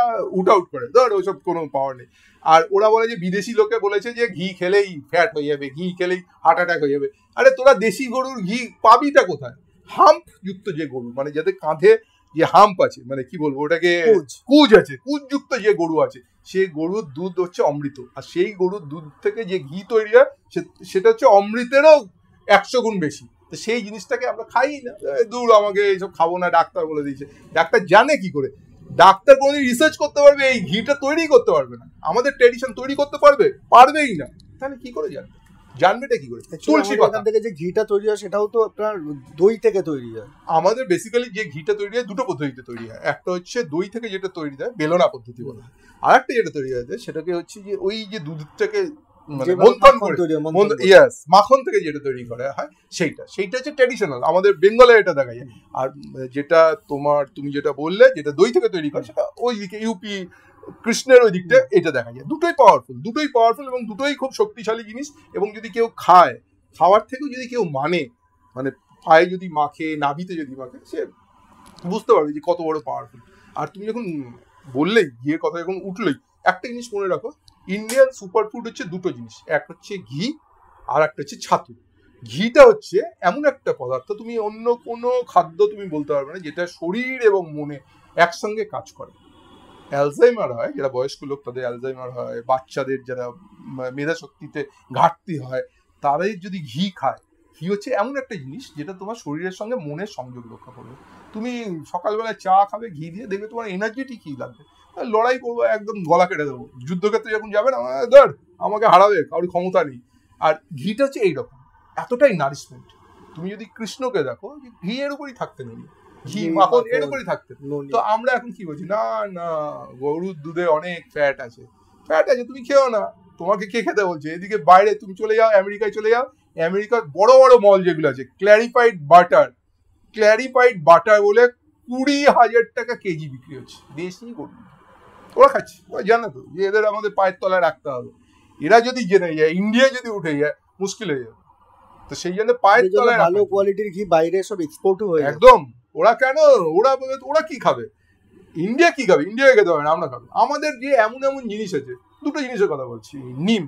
আউট করে, ধর ওসব কোনো পাওয়ার নেই। আর ওরা বলে যে বিদেশি লোকে বলেছে যে ঘি খেলেই ফ্যাট হয়ে যাবে, ঘি খেলেই হার্ট অ্যাটাক হয়ে যাবে। আরে তোরা দেশি গরুর ঘি পাবিটা কোথায়? হাম্প যুক্ত যে গরু, মানে যাদের কাঁধে যে হাম্প আছে, মানে কি বলবো ওটাকে, কুজ আছে, কুজ যুক্ত যে গরু আছে, সেই গরুর দুধ হচ্ছে অমৃত। আর সেই গরুর দুধ থেকে যে ঘি তৈরি হয় সেটা হচ্ছে অমৃতেরও 100 গুণ বেশি। তো সেই জিনিসটাকে আমরা খাই না, দূর আমাকে এইসব খাবো না, ডাক্তার বলে দিয়েছে। ডাক্তার জানে কি করে? ডাক্তার কোনোদিন রিসার্চ করতে পারবে? এই ঘিটা তৈরি করতে পারবে না। আমাদের ট্রেডিশন তৈরি করতে পারবেই না। তাহলে কি করে জানবেটা কি করে? তুলসী পাতা থেকে যে ঘিটা তৈরি হয় সেটাও তো আপনার দই থেকে তৈরি হয়। আমাদের বেসিক্যালি যে ঘিটা তৈরি হয় দুটো পদ্ধতিতে তৈরি হয়। একটা হচ্ছে দই থেকে যেটা তৈরি হয় বেলনা পদ্ধতি বলা হয়, আর একটা যেটা তৈরি হয় সেটাকে হচ্ছে যে ওই যে দুধটাকে মাখন থেকে যেটা তৈরি করা হয় সেইটা হচ্ছে ট্র্যাডিশনাল, আমাদের বেঙ্গলে এটা দেখা যায়। আর যেটা তুমি যেটা বললে যেটা দই থেকে তৈরি করে, সেটা ওই দিকে ইউপি কৃষ্ণের ওই দিকটা এটা দেখা যায়। দুটোই পাওয়ারফুল এবং দুটোই খুব শক্তিশালী জিনিস। এবং যদি কেউ খাওয়ার থেকেও যদি কেউ মানে পায়ে যদি মাখে, নাভিতে যদি মাখে, সে বুঝতে পারবে যে কত বড় পাওয়ারফুল। আর তুমি যখন বললেই ঘিয়ের কথা যখন উঠলেই, একটা জিনিস মনে রাখো, ইন্ডিয়ান সুপারফুড হচ্ছে দুটো জিনিস, একটা হচ্ছে ঘি আর একটা হচ্ছে ছাতু। ঘিটা হচ্ছে এমন একটা পদার্থ, তুমি অন্য কোনো খাদ্য তুমি বলতে পারবে না যেটা শরীর এবং মনে একসঙ্গে কাজ করে। অ্যালজাইমার হয়, যারা বয়স্ক লোক তাদের অ্যালজাইমার হয়, বাচ্চাদের যারা মেধা শক্তিতে ঘাটতি হয়, তারাই যদি ঘি খায়, ঘি হচ্ছে এমন একটা জিনিস যেটা তোমার শরীরের সঙ্গে মনের সংযোগ রক্ষা করবে। তুমি সকালবেলায় চা খাবে ঘি দিয়ে, দেখবে তোমার এনার্জেটিক ঘি লাগবে, লড়াই করবো, একদম গলা কেটে দেবো, যুদ্ধক্ষেত্রে যখন যাবেন ধর আমাকে হারাবে, কারোর ক্ষমতা নেই। আর ঘিটা হচ্ছে এইরকম, এতটাই নারিশমেন্ট। তুমি যদি কৃষ্ণকে দেখো, ঘি এর উপরই থাকতেন উনি, ঘি মাখন এর উপরই থাকতেন। তো আমরা এখন কি বলছি, না গরুর দুধে অনেক ফ্যাট আছে, তুমি খেও না, তোমাকে কে খেতে বলছে? এদিকে বাইরে তুমি চলে যাও, আমেরিকায় চলে যাও, আমেরিকার বড় বড় মল যেগুলো আছে, ক্ল্যারিফাইড বাটার বলে 20,000 টাকা কেজি বিক্রি হচ্ছে, দেশি গরু। ওরা খাচ্ছে, ওরা জানে তো যে এদের আমাদের পায়ের তলায় রাখতে হবে। এরা যদি জেনে যায়, ইন্ডিয়া যদি উঠে যায়, মুশকিল হয়ে যাবে। তো সেই জন্য পায়ের তলায় ভালো কোয়ালিটির ঘি বাইরে সব এক্সপোর্ট হয়ে যায়। একদম। ওরা কেন, ওরা কি খাবে? ইন্ডিয়া কি খাবে? ইন্ডিয়াকে খেতে হবে না, আমরা খাবো। আমাদের যে এমন জিনিস আছে, দুটো জিনিসের কথা বলছি, নিম,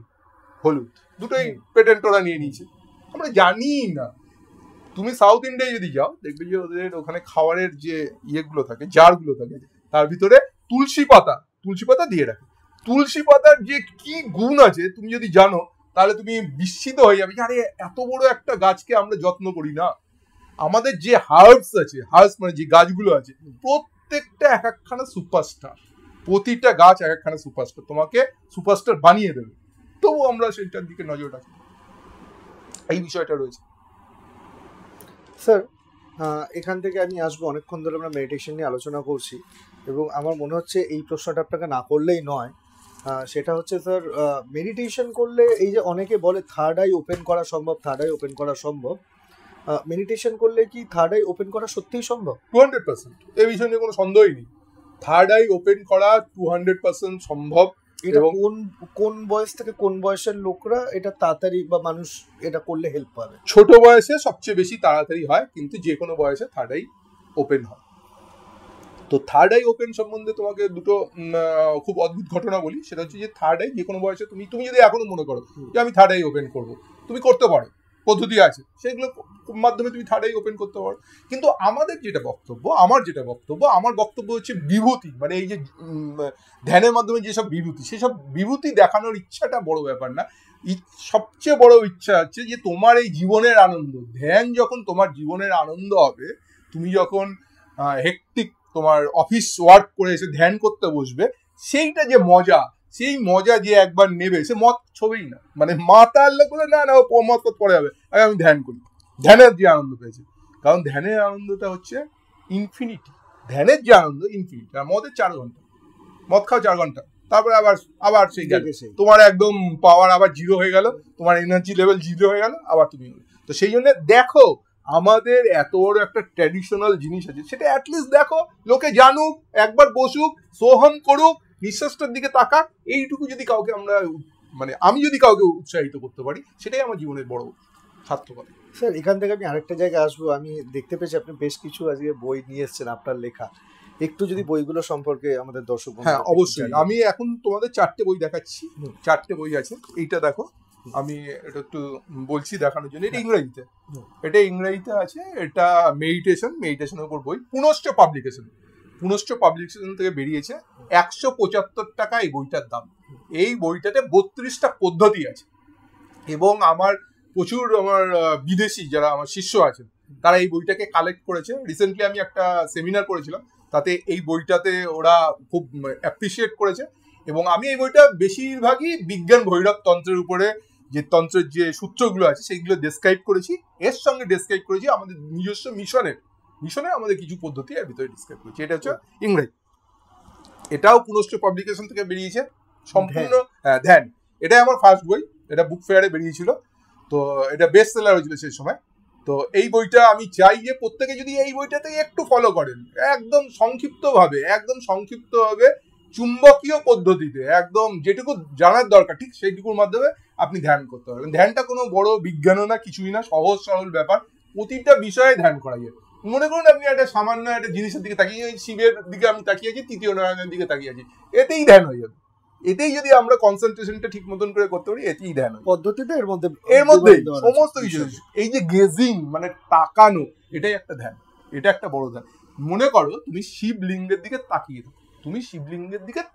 হলুদ, দুটোই পেটেন্ট ওরা নিয়ে নিয়েছে, আমরা জানি না। তুমি সাউথ ইন্ডিয়ায় যদি যাও, দেখবে যে ওদের ওখানে খাবারের যে ইয়েগুলো থাকে, জারগুলো থাকে, তার ভিতরে তুলসী পাতা দিয়ে রাখে। তুলসী পাতার যে কি গুণ আছে তুমি যদি জানো, তাহলে তুমি বিস্মিত হয়ে যাবে, আরে এত বড় একটা গাছকে আমরা যত্ন করি না। আমাদের যে হার্বস আছে, মানে যে গাছগুলো আছে, প্রত্যেকটা এক একখানা সুপারস্টার, প্রতিটা গাছ এক একখানা সুপারস্টার, তোমাকে সুপারস্টার বানিয়ে দেবে। তবু আমরা সেটার দিকে নজর রাখি, এই বিষয়টা রয়েছে। স্যার, এখান থেকে আমি আসবো, অনেকক্ষণ ধরে আমরা মেডিটেশন নিয়ে আলোচনা করছি, এবং আমার মনে হচ্ছে এই প্রশ্নটা আপনাকে না করলেই নয়। সেটা হচ্ছে স্যার, মেডিটেশন করলে এই যে অনেকে বলে থার্ড আই ওপেন করা সম্ভব, মেডিটেশন করলে কি থার্ড আই ওপেন করা সত্যিই সম্ভব? 200%, এই বিষয় নিয়ে কোনো সন্দেহই নেই। থার্ড আই ওপেন করা 200% সম্ভব। এটা কোন বয়স থেকে কোন বয়সের লোকরা এটা তাড়াতাড়ি, বা মানুষ এটা করলে হেল্প পাবে? ছোট বয়সে সবচেয়ে বেশি তাড়াতাড়ি হয়, কিন্তু যে কোনো বয়সে থার্ড আই ওপেন হয়। তো থার্ড আই ওপেন সম্বন্ধে তোমাকে দুটো খুব অদ্ভুত ঘটনা বলি। সেটা হচ্ছে যে থার্ড আই যে কোনো বয়সে তুমি যদি এখনো মনে করো যে আমি থার্ড আই ওপেন করবো, তুমি করতে পারো, পদ্ধতি আছে, সেগুলো মাধ্যমে তুমি থার্ড আই ওপেন করতে পারো। কিন্তু আমার যেটা বক্তব্য হচ্ছে বিভূতি, মানে এই যে ধ্যানের মাধ্যমে যেসব বিভূতি, সেসব বিভূতি দেখানোর ইচ্ছাটা বড় ব্যাপার না। সবচেয়ে বড় ইচ্ছা হচ্ছে যে তোমার এই জীবনের আনন্দ, ধ্যান যখন তোমার জীবনের আনন্দ হবে, তুমি যখন হেক্টিক তোমার অফিস ওয়ার্ক করে এসে ধ্যান করতে বসবে, সেইটা যে মজা, সেই মজা যে একবার নেবে সে মদ ছবেই না, মানে মাতার লোক বলে না ও মদ পরে যাবে, আমি ধ্যান করি। ধ্যানের যে আনন্দ পেয়েছে, কারণ ধ্যানের আনন্দটা হচ্ছে ইনফিনিটি, ধ্যানের যে আনন্দ ইনফিনিটি। আর মদের 4 ঘন্টা, মদ খাও 4 ঘন্টা, তারপরে আবার সেই গেল, তোমার একদম পাওয়ার আবার জিরো হয়ে গেল, তোমার এনার্জি লেভেল জিরো হয়ে গেল, আবার তুমি। তো সেই জন্য দেখো, আমাদের এত বড় একটা ট্র্যাডিশনাল জিনিস আছে, সেটা অ্যাটলিস্ট দেখো, লোকে জানুক, একবার বসুক, সোহম করুক, নিঃশ্বাসটার দিকে তাকাক। এইটুকু যদি কাউকে আমরা, মানে আমি যদি কাউকে উৎসাহিত করতে পারি, সেটাই আমার জীবনের বড় সার্থকতা। স্যার, এখান থেকে আমি আরেকটা জায়গায় আসবো। আমি দেখতে পেয়েছি আপনি বেশ কিছু আজকে বই নিয়ে এসেছেন আপনার লেখা, একটু যদি বইগুলো সম্পর্কে আমাদের দর্শক। হ্যাঁ, অবশ্যই। আমি এখন তোমাদের 4টে বই দেখাচ্ছি, 4টে বই আছে। এইটা দেখো, আমি এটা একটু বলছি দেখানোর জন্য। এটা ইংরেজিতে আছে। এটা মেডিটেশনের উপর বই, পুনশ্চ পাবলিকেশন থেকে বেরিয়েছে। 175 টাকা এই বইটার দাম। এই বইটাতে 32টা পদ্ধতি আছে, এবং আমার প্রচুর বিদেশি যারা আমার শিষ্য আছেন, তারা এই বইটাকে কালেক্ট করেছে। রিসেন্টলি আমি একটা সেমিনার করেছিলাম, তাতে এই বইটাতে ওরা খুব অ্যাপ্রিসিয়েট করেছে। এবং আমি এই বইটা বেশিরভাগই বিজ্ঞান ভৈরব তন্ত্রের উপরে, যে তন্ত্রের যে সূত্রগুলো আছে সেইগুলো ডেসক্রাইব করেছি। এর সঙ্গে ডেসক্রাইব করেছি আমাদের নিজস্ব মিশনের আমাদের কিছু পদ্ধতি এর ভিতরে ডেসক্রাইব করেছি। এটা হচ্ছে ইংরেজি। এটাও পুনশ্চ পাবলিকেশন থেকে বেরিয়েছে, সম্পূর্ণ ধ্যান। এটাই আমার ফার্স্ট বই, এটা বুক ফেয়ারে বেরিয়েছিল, তো এটা বেস্ট সেলার হয়েছিল সেই সময়। তো এই বইটা আমি চাই যে প্রত্যেকে যদি এই বইটাতে একটু ফলো করেন, একদম সংক্ষিপ্তভাবে চুম্বকীয় পদ্ধতিতে, একদম যেটুকু জানার দরকার ঠিক সেইটুকুর মাধ্যমে আপনি ধ্যান করতে পারবেন। ধ্যানটা কোনো বড় বিজ্ঞানও না, কিছুই না, সহজ সরল ব্যাপার। প্রতিটা বিষয়ে ধ্যান করা যায়। মনে করুন আপনি একটা সামান্য একটা জিনিসের দিকে তাকিয়ে, শিবের দিকে আমি তাকিয়ে আছি, তৃতীয় নারায়ণের দিকে তাকিয়ে আছি, এতেই ধ্যান হয়ে যাবে। এতেই যদি আমরা কনসেন্ট্রেশনটা ঠিক মতন করে করতে পারি, এতেই ধ্যান পদ্ধতিতে। এর মধ্যে সমস্ত কিছু, এই যে গেজিং মানে তাকানো, এটাই একটা ধ্যান, এটা একটা বড় ধ্যান। মনে করো তুমি শিবলিঙ্গের দিকে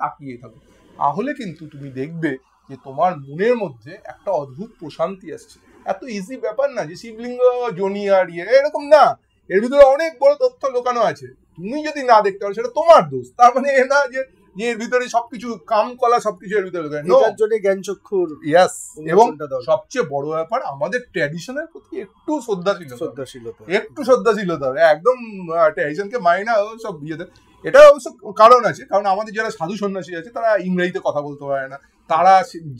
তাকিয়ে থাকো, তাহলে কিন্তু তুমি দেখবে যে তোমার মনের মধ্যে একটা অদ্ভুত প্রশান্তি আসছে। এত ইজি ব্যাপার না যে শিবলিঙ্গ জনি আর এরকম না, এর ভিতরে অনেক বড় তথ্য লুকানো আছে। তুমি যদি না দেখতে পারো, সেটা তোমার দোষ। তার মানে এ না যে এর ভিতরে সবকিছু কামকলা সবকিছু এর ভিতরে লুকানো। এটার জন্য জ্ঞানচক্ষুর, ইয়েস। এবং সবচেয়ে বড় ব্যাপার, আমাদের ট্র্যাডিশনের প্রতি একটু শ্রদ্ধাশীলতা, একদম ট্র্যাডিশনকে মাইনা সব বিয়েতে। এটা অবশ্য কারণ আছে, কারণ আমাদের যারা সাধু সন্ন্যাসী আছে, তারা ইংরেজিতে কথা বলতে পারে না। তারা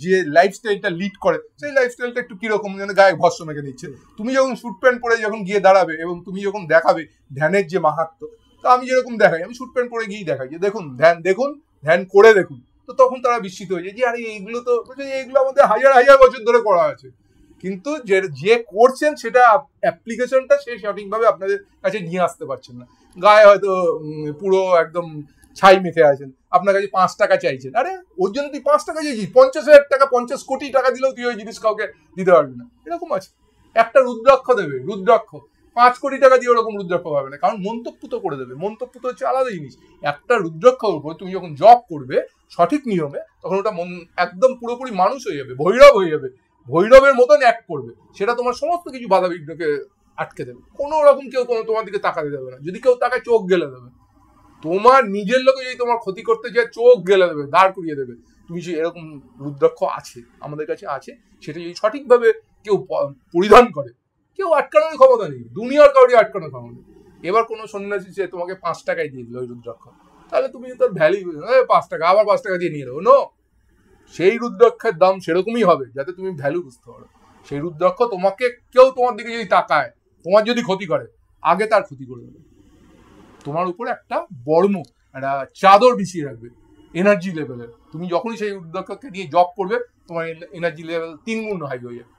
যে লাইফস্টাইলটা লিড করে, সেই লাইফস্টাইলটা একটু কিরকম, যেন গায়ে ভস্ম মেখে নিচ্ছে। তুমি যখন স্যুট প্যান্ট পরে যখন গিয়ে দাঁড়াবে, এবং তুমি যখন দেখাবে ধ্যানের যে মাহাত্ম্য, তো আমি যেরকম দেখাই, আমি স্যুট প্যান্ট পরে গিয়ে দেখাই যে দেখুন ধ্যান করে দেখুন, তো তখন তারা বিস্মিত হয়ে যায় যে আরে এইগুলো আমাদের হাজার বছর ধরে করা আছে। কিন্তু যে করছেন সেটা অ্যাপ্লিকেশনটা সে সঠিকভাবে আপনাদের কাছে নিয়ে আসতে পারছেন না। গায়ে হয়তো পুরো একদম ছাই মেখে আছেন, আপনার কাছে 5 টাকা চাইছেন। আরে ওর জন্য তুই 5 টাকা চাইছিস, 50,000 টাকা 50 কোটি টাকা দিলেও তুই ওই জিনিস কাউকে দিতে পারবি না। এরকম আছে। একটা রুদ্রাক্ষ দেবে, 5 কোটি টাকা দিয়ে ওরকম রুদ্রাক্ষ পাবে না, কারণ মন্তব্য তো করে দেবে। মন্তব্য তো হচ্ছে আলাদা জিনিস। একটা রুদ্রাক্ষর উপর তুমি যখন জপ করবে সঠিক নিয়মে, তখন ওটা মন একদম পুরোপুরি মানুষ হয়ে যাবে, ভৈরব হয়ে যাবে, ভৈরবের মতন অ্যাক্ট করবে। সেটা তোমার সমস্ত কিছু বাধা বিঘ্নকে আটকে দেবে। কোনো রকম কেউ তোমার দিকে তাকাতে দেবে না। যদি কেউ তাকায়, চোখ গেলে দেবে। তোমার নিজের লোকে যদি তোমার ক্ষতি করতে যায়, চোখ গেলে দেবে, দাঁড় করিয়ে দেবে। তুমি যে এরকম রুদ্রাক্ষ আছে, আমাদের কাছে আছে, সেটা যদি সঠিকভাবে কেউ পরিধান করে, কেউ আটকানোর ক্ষমতা নেই, দুনিয়ার কাউকে আটকানোর ক্ষমতা নেই। এবার কোনো সন্ন্যাসী সে তোমাকে 5 টাকায় দিয়ে দিল ওই রুদ্রাক্ষ, তাহলে তুমি তার ভ্যালু 5 টাকা, আবার 5 টাকা দিয়ে নিয়ে দেবো। নো, সেই রুদ্রাক্ষের দাম সেরকমই হবে যাতে তুমি ভ্যালু বুঝতে পারো। সেই রুদ্রাক্ষ তোমাকে, কেউ তোমার দিকে যদি তাকায়, তোমার যদি ক্ষতি করে, আগে তার ক্ষতি করে দেবে। তোমার উপরে একটা বর্ম, একটা চাদর বিছিয়ে রাখবে এনার্জি লেভেলের। তুমি যখনই সেই রুদ্রাক্ষকে নিয়ে জব করবে, তোমার এনার্জি লেভেল 3 গুণ হাই হয়ে যাবে।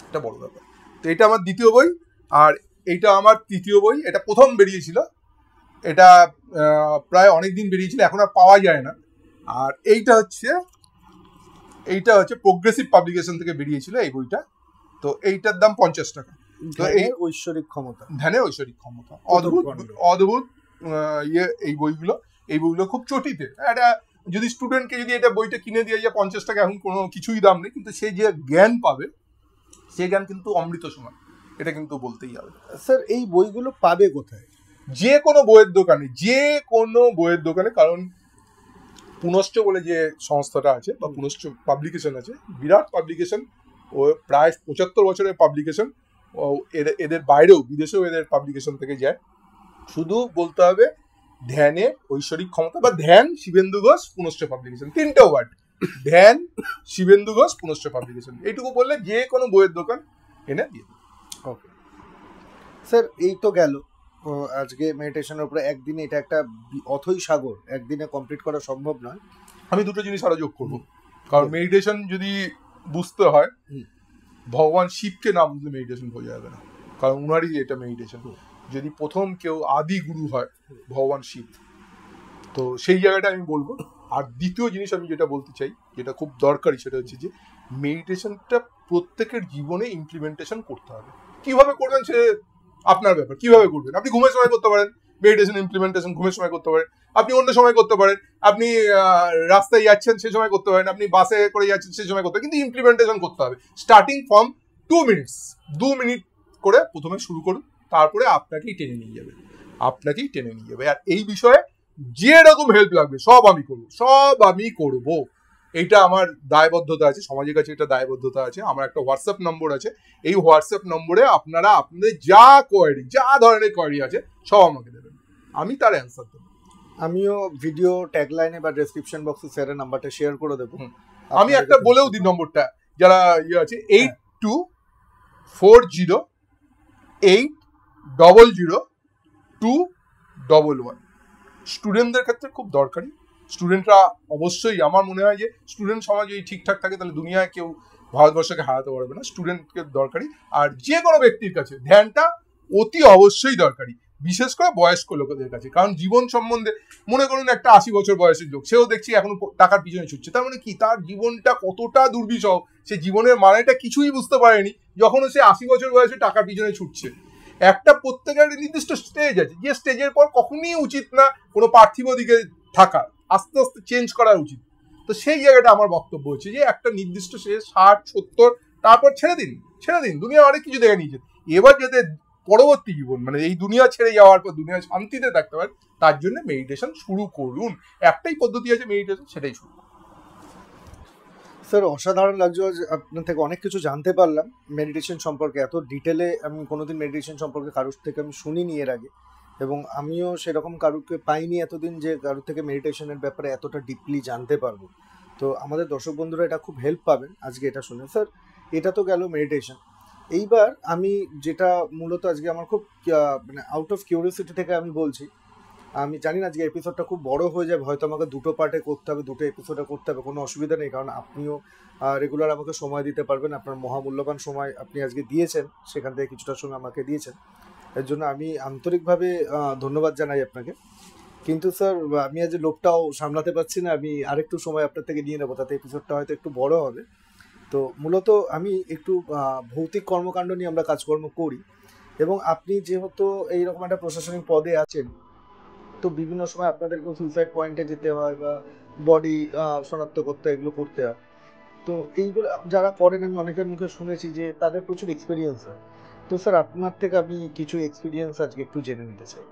এটা বড় ব্যাপার। তো এটা আমার দ্বিতীয় বই, আর এইটা আমার তৃতীয় বই। এটা প্রথম বেরিয়েছিল, এটা প্রায় অনেকদিন বেরিয়েছিল, এখন আর পাওয়া যায় না। আর এইটা হচ্ছে প্রোগ্রেসিভ পাবলিকেশন থেকে বেরিয়েছিল এই বইটা। তো এইটার দাম 50 টাকা। তো এই ধ্যানের ঐশ্বরিক ক্ষমতা, ধ্যানের ঐশ্বরিক ক্ষমতা, অদ্ভুত অদ্ভুত এই বইগুলো খুব চটিতে। একটা যদি স্টুডেন্টকে যদি এটা বইটা কিনে দিয়ে যায় 50 টাকা, এখন কোনো কিছুই দাম নেই, কিন্তু সে যে জ্ঞান পাবে সে জ্ঞান কিন্তু অমৃত সমান, এটা কিন্তু বলতেই হবে। স্যার এই বইগুলো পাবে কোথায়? যে কোনো বইয়ের দোকানে, কারণ পুনশ্চ বলে যে সংস্থাটা আছে বা পুনশ্চ পাবলিকেশন আছে, বিরাট পাবলিকেশন, ও প্রায় 75 বছরের পাবলিকেশন, এদের বাইরেও বিদেশেও এদের পাবলিকেশন থেকে যায়। শুধু বলতে হবে ধ্যানের ঐশ্বরিক ক্ষমতা বা ধ্যান শিবেন্দু ঘোষ পুনশ্চ পাবলিকেশন, 3টে ওয়ার্ড, ধ্যান শিবেন্দু ঘোষ পুনশ্চ পাবলিকেশন, এইটুকু বললে যে কোনো বইয়ের দোকান এনে দিয়ে দেবে। ওকে স্যার, এই তো গেল আজকে মেডিটেশনের উপরে। একদিনে এটা একটা অথৈ সাগর, একদিনে কমপ্লিট করা সম্ভব নয়। আমি দুটো জিনিস আরো যোগ করবো, কারণ মেডিটেশন যদি বুঝতে হয়, ভগবান শিবকে না বুঝলে মেডিটেশন বোঝা যাবে না, কারণ উনারই এটা মেডিটেশন। যদি প্রথম কেউ আদি গুরু হয় ভগবান শিব, তো সেই জায়গাটা আমি বলবো। আর দ্বিতীয় জিনিস আমি যেটা বলতে চাই, যেটা খুব দরকারি, সেটা হচ্ছে যে মেডিটেশনটা প্রত্যেকের জীবনে ইমপ্লিমেন্টেশন করতে হবে। কিভাবে করবেন সে আপনার ব্যাপার, কিভাবে করবেন। আপনি ঘুমের সময় করতে পারেন মেডিটেশন ইমপ্লিমেন্টেশন, ঘুমের সময় করতে পারেন, আপনি অন্য সময় করতে পারেন, আপনি রাস্তায় যাচ্ছেন সে সময় করতে পারেন, আপনি বাসে করে যাচ্ছেন সে সময় করতে পারেন, কিন্তু ইমপ্লিমেন্টেশন করতে হবে। স্টার্টিং ফ্রম 2 মিনিট করে প্রথমে শুরু করুন, তারপরে আপনাকেই টেনে নিয়ে যাবে। আর এই বিষয়ে যে রকম হেল্প লাগবে সব আমি করবো, এইটা আমার দায়বদ্ধতা আছে, সমাজের কাছে এটা দায়বদ্ধতা আছে। আমার একটা হোয়াটসঅ্যাপ নম্বর আছে, এই হোয়াটসঅ্যাপ নম্বরে আপনারা আপনাদের যা ধরনের কোয়েরি আছে সব আমাকে দেবেন, আমি তার অ্যান্সার দেবো। আমিও ভিডিও ট্যাগলাইনে বা ডেসক্রিপশন বক্সে স্যারের নাম্বারটা শেয়ার করে দেবো। আমি একটা বলেও দিই নম্বরটা, যারা আছে 8240800211, স্টুডেন্টদের ক্ষেত্রে খুব দরকারি। স্টুডেন্টরা অবশ্যই, আমার মনে হয় যে স্টুডেন্ট সমাজ যদি ঠিকঠাক থাকে তাহলে দুনিয়ায় কেউ ভারতবর্ষকে হারাতে পারবে না। স্টুডেন্টকে দরকারি। আর যে কোনো ব্যক্তির কাছে ধ্যানটা অতি অবশ্যই দরকারি, বিশেষ করে বয়স্ক লোকেদের কাছে। কারণ জীবন সম্বন্ধে, মনে করুন একটা 80 বছর বয়সের লোক, সেও দেখছি এখনো টাকার পিছনে ছুটছে, তার মানে কি তার জীবনটা কতটা দুর্বিষহ, সে জীবনের মানেটা কিছুই বুঝতে পারেনি যখন সে 80 বছর বয়সে টাকার পিছনে ছুটছে। একটা প্রত্যেকের নির্দিষ্ট স্টেজ আছে, যে স্টেজের পর কখনই উচিত না কোনো পার্থিব দিকে থাকা, আস্তে আস্তে চেঞ্জ করা উচিত। তো সেই জায়গাটা আমার বক্তব্য হচ্ছে যে একটা নির্দিষ্ট শেষ 60-70, তারপর ছেড়ে দিন। দুনিয়া অনেক কিছু দেখে নিয়েছে, এবার যাতে পরবর্তী জীবন মানে এই দুনিয়া ছেড়ে যাওয়ার পর দুনিয়া শান্তিতে থাকতে পারে, তার জন্য মেডিটেশন শুরু করুন। একটাই পদ্ধতি আছে মেডিটেশন, সেটাই শুরু। স্যার অসাধারণ লাগছে, আপনার থেকে অনেক কিছু জানতে পারলাম মেডিটেশন সম্পর্কে। এত ডিটেলে আমি কোনোদিন মেডিটেশন সম্পর্কে কারোর থেকে আমি শুনিনি এর আগে, এবং আমিও সেরকম কারুকে পাইনি এতদিন যে কারোর থেকে মেডিটেশনের ব্যাপারে এতটা ডিপলি জানতে পারবো। তো আমাদের দর্শক বন্ধুরা এটা খুব হেল্প পাবেন আজকে এটা শুনে। স্যার এটা তো গেল মেডিটেশন। এইবার আমি যেটা মূলত আজকে আমার খুব মানে আউট অফ কিউরিওসিটি থেকে আমি বলছি, আমি জানি না আজকে এপিসোডটা খুব বড় হয়ে যাবে, হয়তো আমাকে দুটো পার্টে করতে হবে, দুটো এপিসোডে করতে হবে, কোনো অসুবিধা নেই, কারণ আপনিও রেগুলার আমাকে সময় দিতে পারবেন। আপনার মহামূল্যবান সময় আপনি আজকে দিয়েছেন, সেখান থেকে কিছুটা সময় আমাকে দিয়েছেন, এর জন্য আমি আন্তরিকভাবে ধন্যবাদ জানাই আপনাকে। কিন্তু স্যার আমি আজ লোকটাও সামলাতে পারছি না, আমি আরেকটু সময় আপনার থেকে নিয়ে নেবো, তাতে এপিসোডটা হয়তো একটু বড় হবে। তো মূলত আমি একটু ভৌতিক কর্মকাণ্ড নিয়ে আমরা কাজকর্ম করি, এবং আপনি যেহেতু এইরকম একটা প্রশাসনিক পদে আছেন, তো বিভিন্ন সময় আপনাদেরকেও সুইসাইড পয়েন্টে যেতে হয় বা বডি শনাক্ত করতে এগুলো করতে হয়। তো এইগুলো যারা করেন আমি অনেকের মুখে শুনেছি যে তাদের প্রচুর এক্সপিরিয়েন্স হয়। তো স্যার আপনার থেকে আমি কিছু এক্সপিরিয়েন্স আজকে একটু জেনে নিতে চাই।